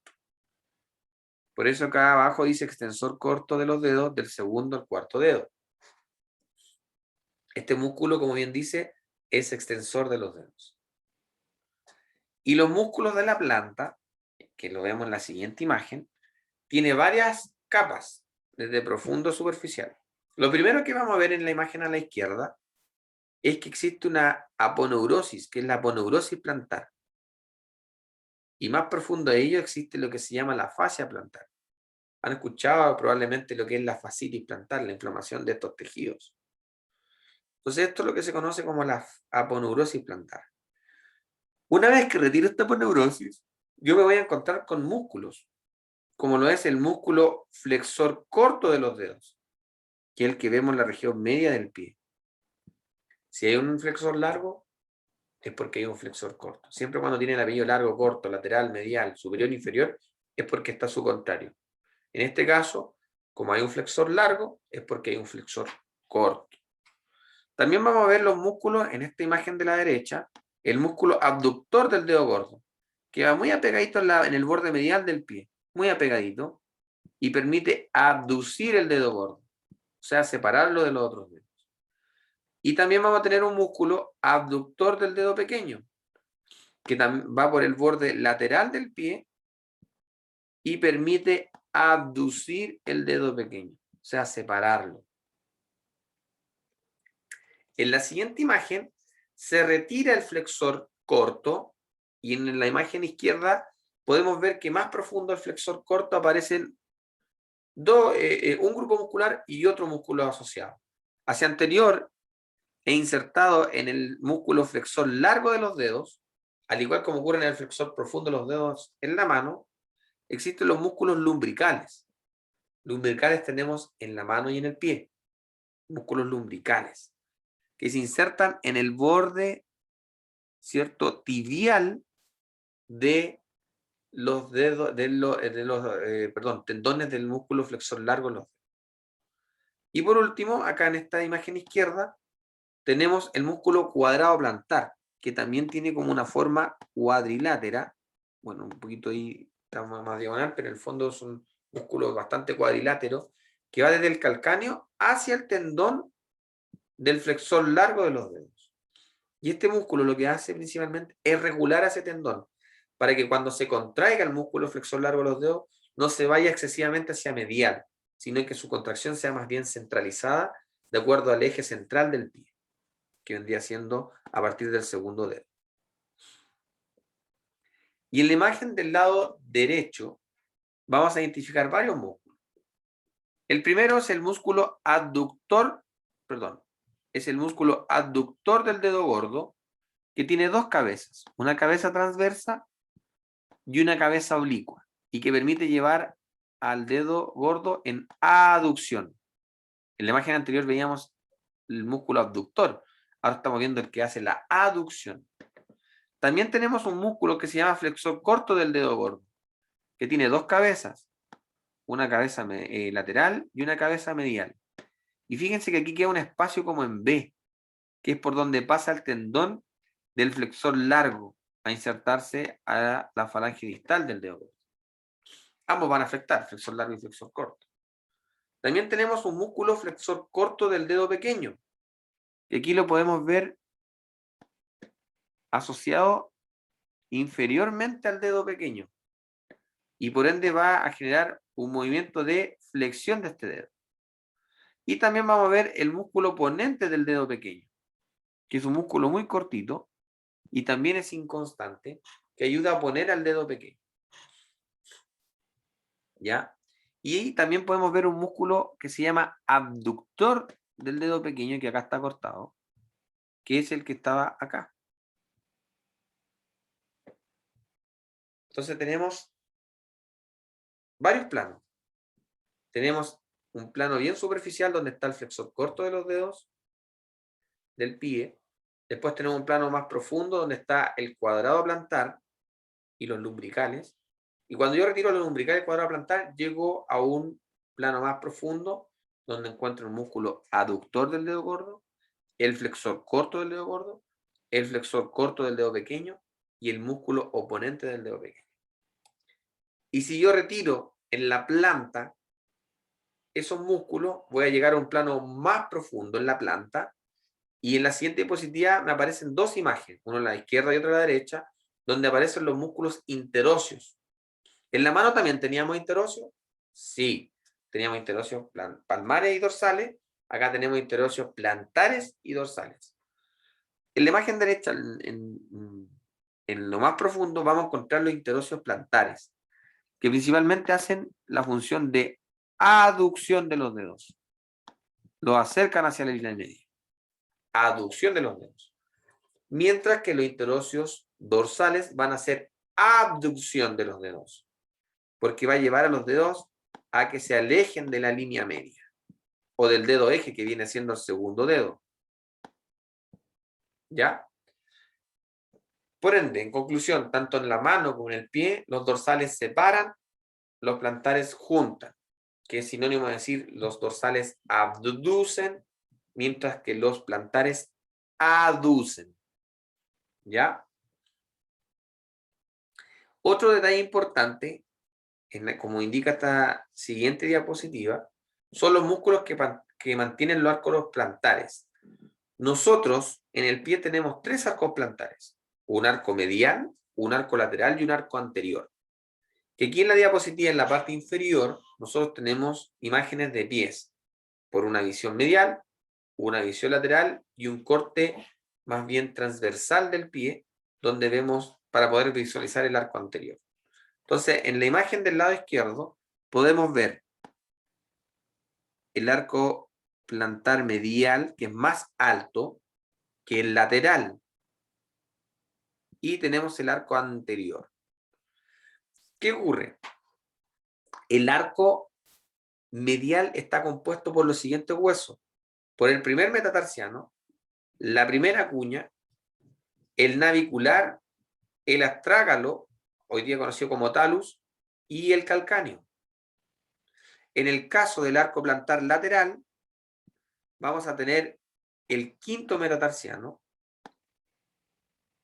Por eso acá abajo dice extensor corto de los dedos del segundo al cuarto dedo. Este músculo, como bien dice, es extensor de los dedos. Y los músculos de la planta, que lo vemos en la siguiente imagen, tiene varias capas, desde profundo a superficial. Lo primero que vamos a ver en la imagen a la izquierda es que existe una aponeurosis, que es la aponeurosis plantar. Y más profundo de ello existe lo que se llama la fascia plantar. Han escuchado probablemente lo que es la fascitis plantar, la inflamación de estos tejidos. Entonces esto es lo que se conoce como la aponeurosis plantar. Una vez que retiro esta aponeurosis, yo me voy a encontrar con músculos, como lo es el músculo flexor corto de los dedos, que es el que vemos en la región media del pie. Si hay un flexor largo, es porque hay un flexor corto. Siempre cuando tiene el anillo largo, corto, lateral, medial, superior, inferior, es porque está a su contrario. En este caso, como hay un flexor largo, es porque hay un flexor corto. También vamos a ver los músculos en esta imagen de la derecha, el músculo abductor del dedo gordo, que va muy apegadito en el borde medial del pie, muy apegadito, y permite abducir el dedo gordo, o sea, separarlo de los otros dedos. Y también vamos a tener un músculo abductor del dedo pequeño, que va por el borde lateral del pie y permite abducir el dedo pequeño, o sea, separarlo. En la siguiente imagen se retira el flexor corto y en la imagen izquierda podemos ver que más profundo el flexor corto aparecen un grupo muscular y otro músculo asociado. Hacia anterior e insertado en el músculo flexor largo de los dedos, al igual como ocurre en el flexor profundo de los dedos en la mano, existen los músculos lumbricales. Lumbricales tenemos en la mano y en el pie. Músculos lumbricales, que se insertan en el borde, ¿cierto?, tibial de los dedos, tendones del músculo flexor largo de los dedos. Y por último, acá en esta imagen izquierda, tenemos el músculo cuadrado plantar, que también tiene como una forma cuadrilátera. Bueno, un poquito ahí está más diagonal, pero en el fondo es un músculo bastante cuadrilátero, que va desde el calcáneo hacia el tendón del flexor largo de los dedos. Y este músculo lo que hace principalmente es regular a ese tendón, para que cuando se contraiga el músculo flexor largo de los dedos, no se vaya excesivamente hacia medial, sino que su contracción sea más bien centralizada de acuerdo al eje central del pie, que vendría siendo a partir del segundo dedo. Y en la imagen del lado derecho vamos a identificar varios músculos. El primero es el músculo adductor, es el músculo adductor del dedo gordo, que tiene dos cabezas, una cabeza transversa y una cabeza oblicua, y que permite llevar al dedo gordo en aducción. En la imagen anterior veíamos el músculo abductor, ahora estamos viendo el que hace la aducción. También tenemos un músculo que se llama flexor corto del dedo gordo, que tiene dos cabezas, una cabeza lateral y una cabeza medial. Y fíjense que aquí queda un espacio como en B, que es por donde pasa el tendón del flexor largo a insertarse a la falange distal del dedo gordo. Ambos van a afectar, flexor largo y flexor corto. También tenemos un músculo flexor corto del dedo pequeño, y aquí lo podemos ver asociado inferiormente al dedo pequeño, y por ende va a generar un movimiento de flexión de este dedo. Y también vamos a ver el músculo ponente del dedo pequeño, que es un músculo muy cortito y también es inconstante, que ayuda a poner al dedo pequeño. ¿Ya? Y también podemos ver un músculo que se llama abductor del dedo pequeño, que acá está cortado, que es el que estaba acá. Entonces tenemos varios planos. Tenemos un plano bien superficial donde está el flexor corto de los dedos del pie. Después tenemos un plano más profundo donde está el cuadrado plantar y los lumbricales. Y cuando yo retiro los lumbricales y el cuadrado plantar, llego a un plano más profundo donde encuentro el músculo aductor del dedo gordo, el flexor corto del dedo gordo, el flexor corto del dedo pequeño y el músculo oponente del dedo pequeño. Y si yo retiro en la planta esos músculos, voy a llegar a un plano más profundo en la planta, y en la siguiente diapositiva me aparecen dos imágenes, una a la izquierda y otra a la derecha, donde aparecen los músculos interóseos. ¿En la mano también teníamos interóseos? Sí, teníamos interóseos palmares y dorsales. Acá tenemos interóseos plantares y dorsales. En la imagen derecha, en lo más profundo, vamos a encontrar los interóseos plantares, que principalmente hacen la función de aducción de los dedos. Los acercan hacia la línea media. Aducción de los dedos. Mientras que los interóseos dorsales van a hacer abducción de los dedos, porque va a llevar a los dedos a que se alejen de la línea media, o del dedo eje, que viene siendo el segundo dedo. ¿Ya? Por ende, en conclusión, tanto en la mano como en el pie, los dorsales separan, los plantares juntan, que es sinónimo de decir los dorsales abducen, mientras que los plantares aducen. ¿Ya? Otro detalle importante, como indica esta siguiente diapositiva, son los músculos que mantienen los arcos plantares. Nosotros en el pie tenemos tres arcos plantares: un arco medial, un arco lateral y un arco anterior. Que aquí en la diapositiva, en la parte inferior, nosotros tenemos imágenes de pies por una visión medial, una visión lateral y un corte más bien transversal del pie, donde vemos para poder visualizar el arco anterior. Entonces, en la imagen del lado izquierdo podemos ver el arco plantar medial, que es más alto que el lateral, y tenemos el arco anterior. ¿Qué ocurre? El arco medial está compuesto por los siguientes huesos: por el primer metatarsiano, la primera cuña, el navicular, el astrágalo, hoy día conocido como talus, y el calcáneo. En el caso del arco plantar lateral, vamos a tener el quinto metatarsiano,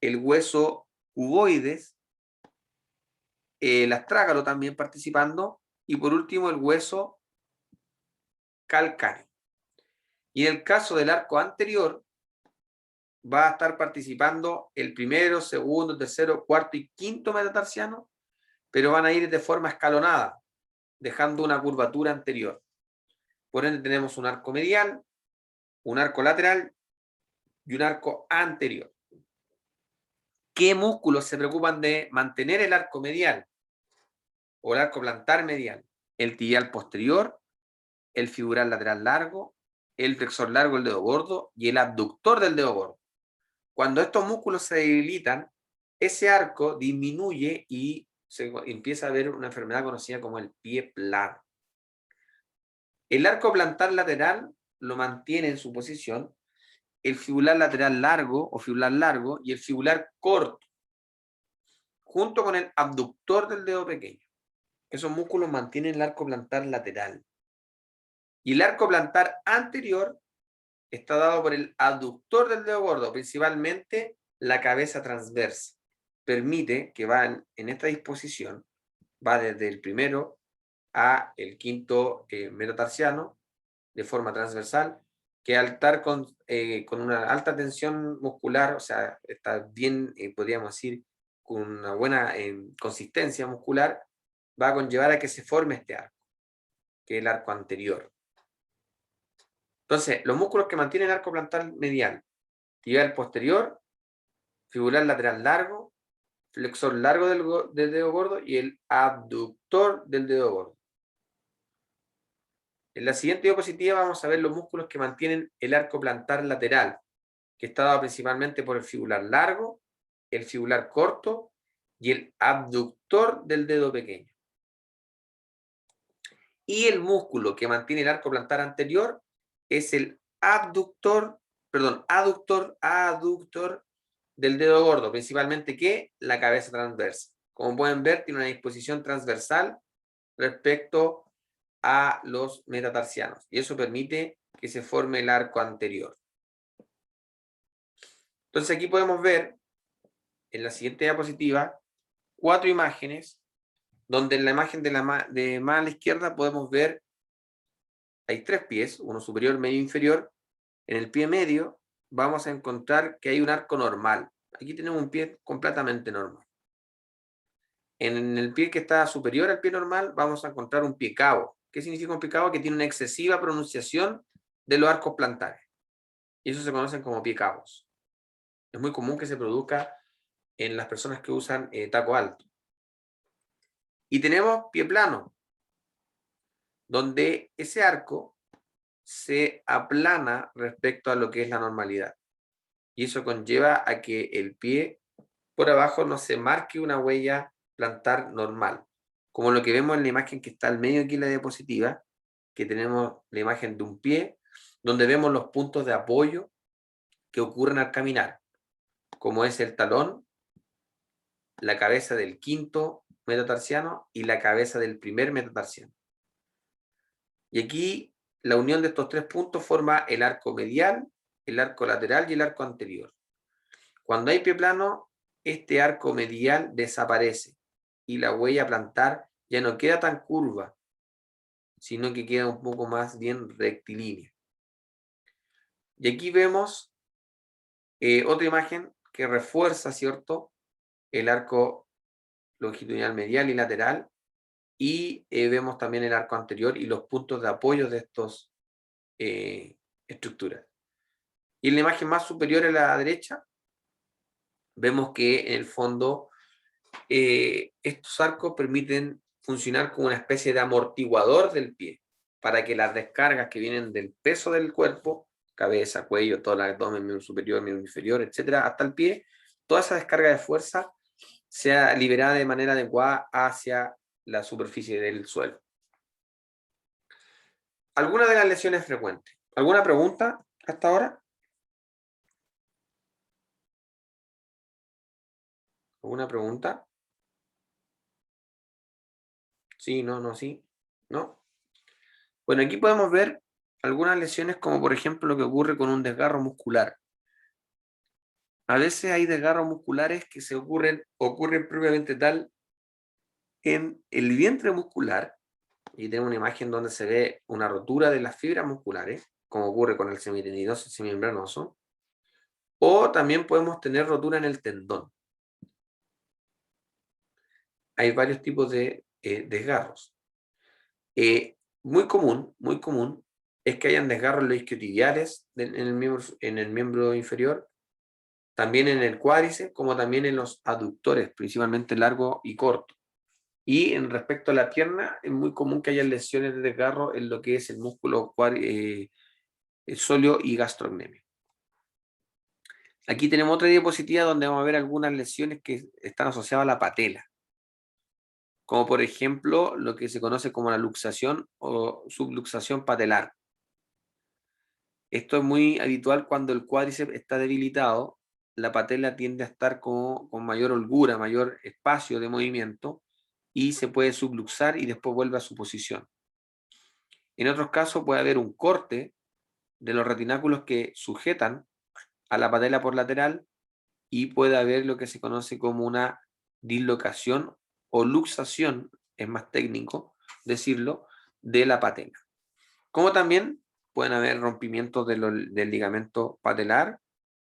el hueso cuboides, el astrágalo también participando, y por último el hueso calcáneo. Y en el caso del arco anterior, va a estar participando el primero, segundo, tercero, cuarto y quinto metatarsiano, pero van a ir de forma escalonada, dejando una curvatura anterior. Por ende tenemos un arco medial, un arco lateral y un arco anterior. ¿Qué músculos se preocupan de mantener el arco medial o el arco plantar medial? El tibial posterior, el fibular lateral largo, el flexor largo del dedo gordo y el abductor del dedo gordo. Cuando estos músculos se debilitan, ese arco disminuye y se empieza a ver una enfermedad conocida como el pie plano. El arco plantar lateral lo mantiene en su posición el fibular lateral largo o fibular largo y el fibular corto, junto con el abductor del dedo pequeño. Esos músculos mantienen el arco plantar lateral. Y el arco plantar anterior está dado por el abductor del dedo gordo, principalmente la cabeza transversa. Permite que van en esta disposición, va desde el primero a el quinto metatarsiano de forma transversal, que al estar con una alta tensión muscular, o sea, está bien, podríamos decir, con una buena consistencia muscular, va a conllevar a que se forme este arco, que es el arco anterior. Entonces, los músculos que mantienen el arco plantar medial: tibial posterior, fibular lateral largo, flexor largo del dedo gordo y el abductor del dedo gordo. En la siguiente diapositiva vamos a ver los músculos que mantienen el arco plantar lateral, que está dado principalmente por el fibular largo, el fibular corto y el abductor del dedo pequeño. Y el músculo que mantiene el arco plantar anterior es el aductor del dedo gordo, principalmente ¿qué? La cabeza transversa. Como pueden ver, tiene una disposición transversal respecto a los metatarsianos, y eso permite que se forme el arco anterior. Entonces aquí podemos ver, en la siguiente diapositiva, 4 imágenes, donde en la imagen de más a la izquierda podemos ver, hay 3 pies, uno superior, medio e inferior. En el pie medio vamos a encontrar que hay un arco normal. Aquí tenemos un pie completamente normal. En el pie que está superior al pie normal vamos a encontrar un pie cabo. ¿Qué significa un pie cabo? Que tiene una excesiva pronunciación de los arcos plantares. Y eso se conocen como pie cabos. Es muy común que se produzca en las personas que usan taco alto. Y tenemos pie plano, donde ese arco se aplana respecto a lo que es la normalidad. Y eso conlleva a que el pie por abajo no se marque una huella plantar normal, como lo que vemos en la imagen que está al medio aquí en la diapositiva, que tenemos la imagen de un pie, donde vemos los puntos de apoyo que ocurren al caminar, como es el talón, la cabeza del quinto metatarsiano y la cabeza del primer metatarsiano. Y aquí la unión de estos 3 puntos forma el arco medial, el arco lateral y el arco anterior. Cuando hay pie plano, este arco medial desaparece y la huella plantar ya no queda tan curva, sino que queda un poco más bien rectilínea. Y aquí vemos otra imagen que refuerza, ¿cierto?, el arco longitudinal medial y lateral, y vemos también el arco anterior y los puntos de apoyo de estas estructuras. Y en la imagen más superior a la derecha, vemos que en el fondo estos arcos permiten funcionar como una especie de amortiguador del pie, para que las descargas que vienen del peso del cuerpo, cabeza, cuello, todo el abdomen, miembro superior, miembro inferior, etcétera, hasta el pie, toda esa descarga de fuerza sea liberada de manera adecuada hacia la superficie del suelo. ¿Alguna de las lesiones frecuentes? ¿Alguna pregunta hasta ahora? ¿Alguna pregunta? Sí, no, no, sí, no. Bueno, aquí podemos ver algunas lesiones como por ejemplo lo que ocurre con un desgarro muscular. A veces hay desgarros musculares que ocurren propiamente tal en el vientre muscular, y tenemos una imagen donde se ve una rotura de las fibras musculares, como ocurre con el semitendinoso y semimembranoso, o también podemos tener rotura en el tendón. Hay varios tipos de desgarros. Muy común es que hayan desgarros en los isquiotibiales en el miembro inferior, también en el cuádriceps, como también en los aductores, principalmente largo y corto. Y en respecto a la pierna, es muy común que haya lesiones de desgarro en lo que es el músculo sóleo y gastrocnemio. Aquí tenemos otra diapositiva donde vamos a ver algunas lesiones que están asociadas a la patela, como por ejemplo lo que se conoce como la luxación o subluxación patelar. Esto es muy habitual cuando el cuádriceps está debilitado, la patela tiende a estar con mayor holgura, mayor espacio de movimiento, y se puede subluxar y después vuelve a su posición. En otros casos puede haber un corte de los retináculos que sujetan a la patela por lateral, y puede haber lo que se conoce como una dislocación o luxación, es más técnico decirlo, de la patela. Como también pueden haber rompimientos del ligamento patelar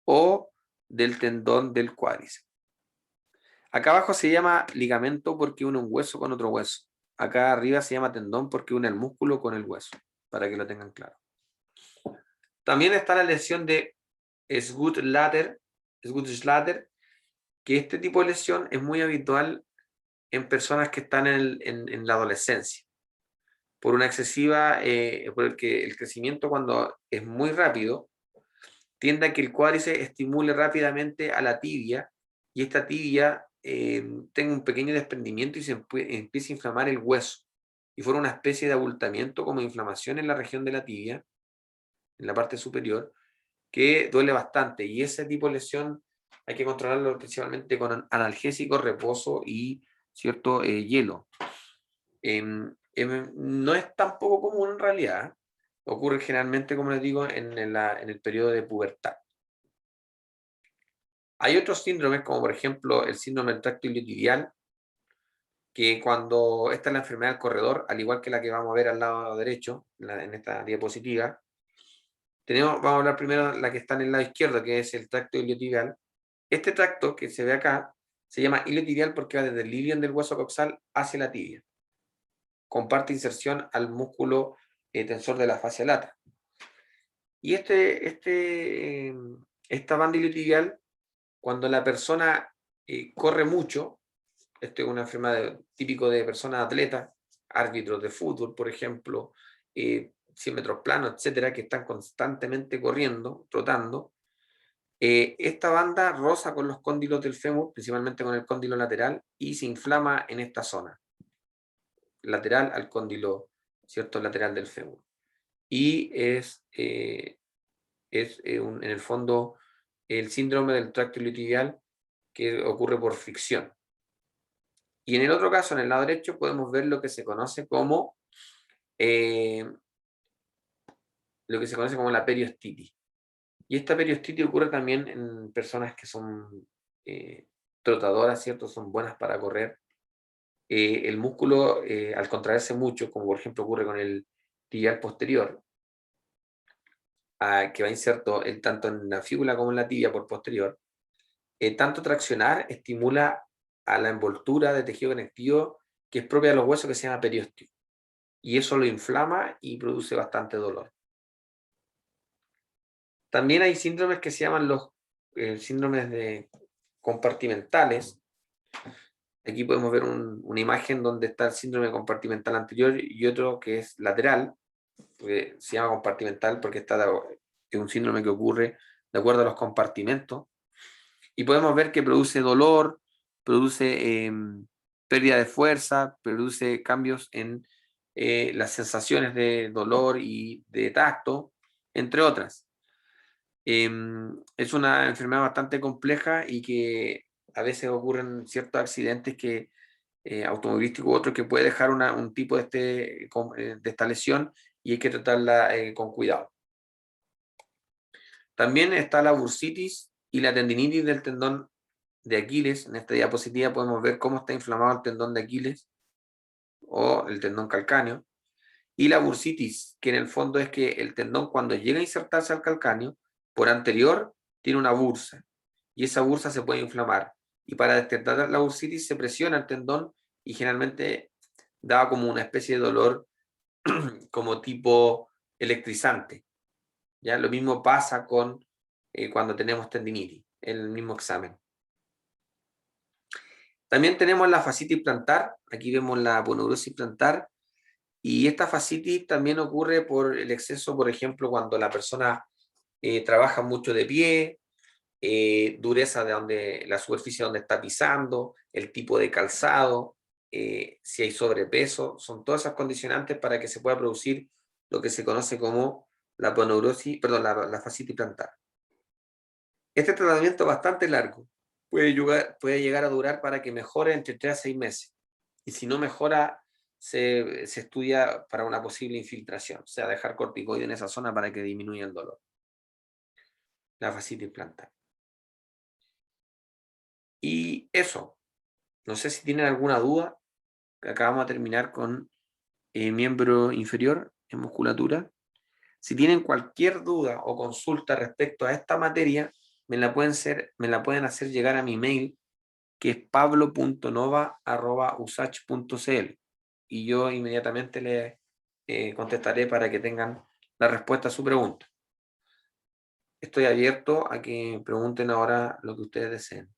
o del tendón del cuádriceps. Acá abajo se llama ligamento porque une un hueso con otro hueso. Acá arriba se llama tendón porque une el músculo con el hueso, para que lo tengan claro. También está la lesión de Schulter-Schlatter, que este tipo de lesión es muy habitual en personas que están en la adolescencia. por una excesiva, por el que el crecimiento cuando es muy rápido, tiende a que el cuádriceps estimule rápidamente a la tibia, y esta tibia tenga un pequeño desprendimiento y se empieza a inflamar el hueso, y forma una especie de abultamiento como inflamación en la región de la tibia, en la parte superior, que duele bastante, y ese tipo de lesión hay que controlarlo principalmente con analgésico, reposo y cierto hielo. No es tan poco común en realidad. Ocurre generalmente, como les digo, en el periodo de pubertad. Hay otros síndromes, como por ejemplo el síndrome del tracto iliotibial, que cuando esta es la enfermedad del corredor, al igual que la que vamos a ver al lado derecho, en esta diapositiva, vamos a hablar primero de la que está en el lado izquierdo, que es el tracto iliotibial. Este tracto que se ve acá se llama iliotibial porque va desde el ilion del hueso coxal hacia la tibia. Comparte inserción al músculo tensor de la fascia lata. Y esta banda iliotibial, cuando la persona corre mucho, esto es una enfermedad típico de personas atletas, árbitros de fútbol, por ejemplo, 100 metros planos, etcétera, que están constantemente corriendo, trotando, esta banda roza con los cóndilos del fémur, principalmente con el cóndilo lateral, y se inflama en esta zona, lateral al cóndilo, ¿cierto?, lateral del fémur. Y en el fondo el síndrome del tracto iliotibial que ocurre por fricción. Y en el otro caso, en el lado derecho, podemos ver lo que se conoce como la periostitis. Y esta periostitis ocurre también en personas que son trotadoras, ¿cierto? Son buenas para correr. El músculo, al contraerse mucho, como por ejemplo ocurre con el tibial posterior, que va inserto tanto en la fíbula como en la tibia por posterior, tanto traccionar estimula a la envoltura de tejido conectivo que es propia de los huesos, que se llama periósteo. Y eso lo inflama y produce bastante dolor. También hay síndromes que se llaman los síndromes compartimentales. Aquí podemos ver una imagen donde está el síndrome compartimental anterior y otro que es lateral, que se llama compartimental porque es un síndrome que ocurre de acuerdo a los compartimentos. Y podemos ver que produce dolor, produce pérdida de fuerza, produce cambios en las sensaciones de dolor y de tacto, entre otras. Es una enfermedad bastante compleja y que a veces ocurren ciertos accidentes automovilísticos u otros que puede dejar un tipo de esta lesión, y hay que tratarla con cuidado. También está la bursitis y la tendinitis del tendón de Aquiles. En esta diapositiva podemos ver cómo está inflamado el tendón de Aquiles o el tendón calcáneo. Y la bursitis, que en el fondo es que el tendón, cuando llega a insertarse al calcáneo, por anterior tiene una bursa, y esa bursa se puede inflamar. Y para detectar la bursitis se presiona el tendón y generalmente da como una especie de dolor como tipo electrizante. ¿Ya? Lo mismo pasa con cuando tenemos tendinitis, el mismo examen. También tenemos la fascitis plantar. Aquí vemos la aponeurosis plantar. Y esta fascitis también ocurre por el exceso, por ejemplo, cuando la persona trabaja mucho de pie, dureza de la superficie donde está pisando, el tipo de calzado, si hay sobrepeso, son todas esas condicionantes para que se pueda producir lo que se conoce como la fascitis plantar. Este tratamiento es bastante largo, puede llegar a durar para que mejore entre 3 a 6 meses. Y si no mejora, se estudia para una posible infiltración, o sea, dejar corticoide en esa zona para que disminuya el dolor. La fascitis plantar. Y eso, no sé si tienen alguna duda. Acabamos de terminar con miembro inferior en musculatura. Si tienen cualquier duda o consulta respecto a esta materia, me la pueden hacer llegar a mi mail, que es pablo.nova@usach.cl, y yo inmediatamente les contestaré para que tengan la respuesta a su pregunta. Estoy abierto a que pregunten ahora lo que ustedes deseen.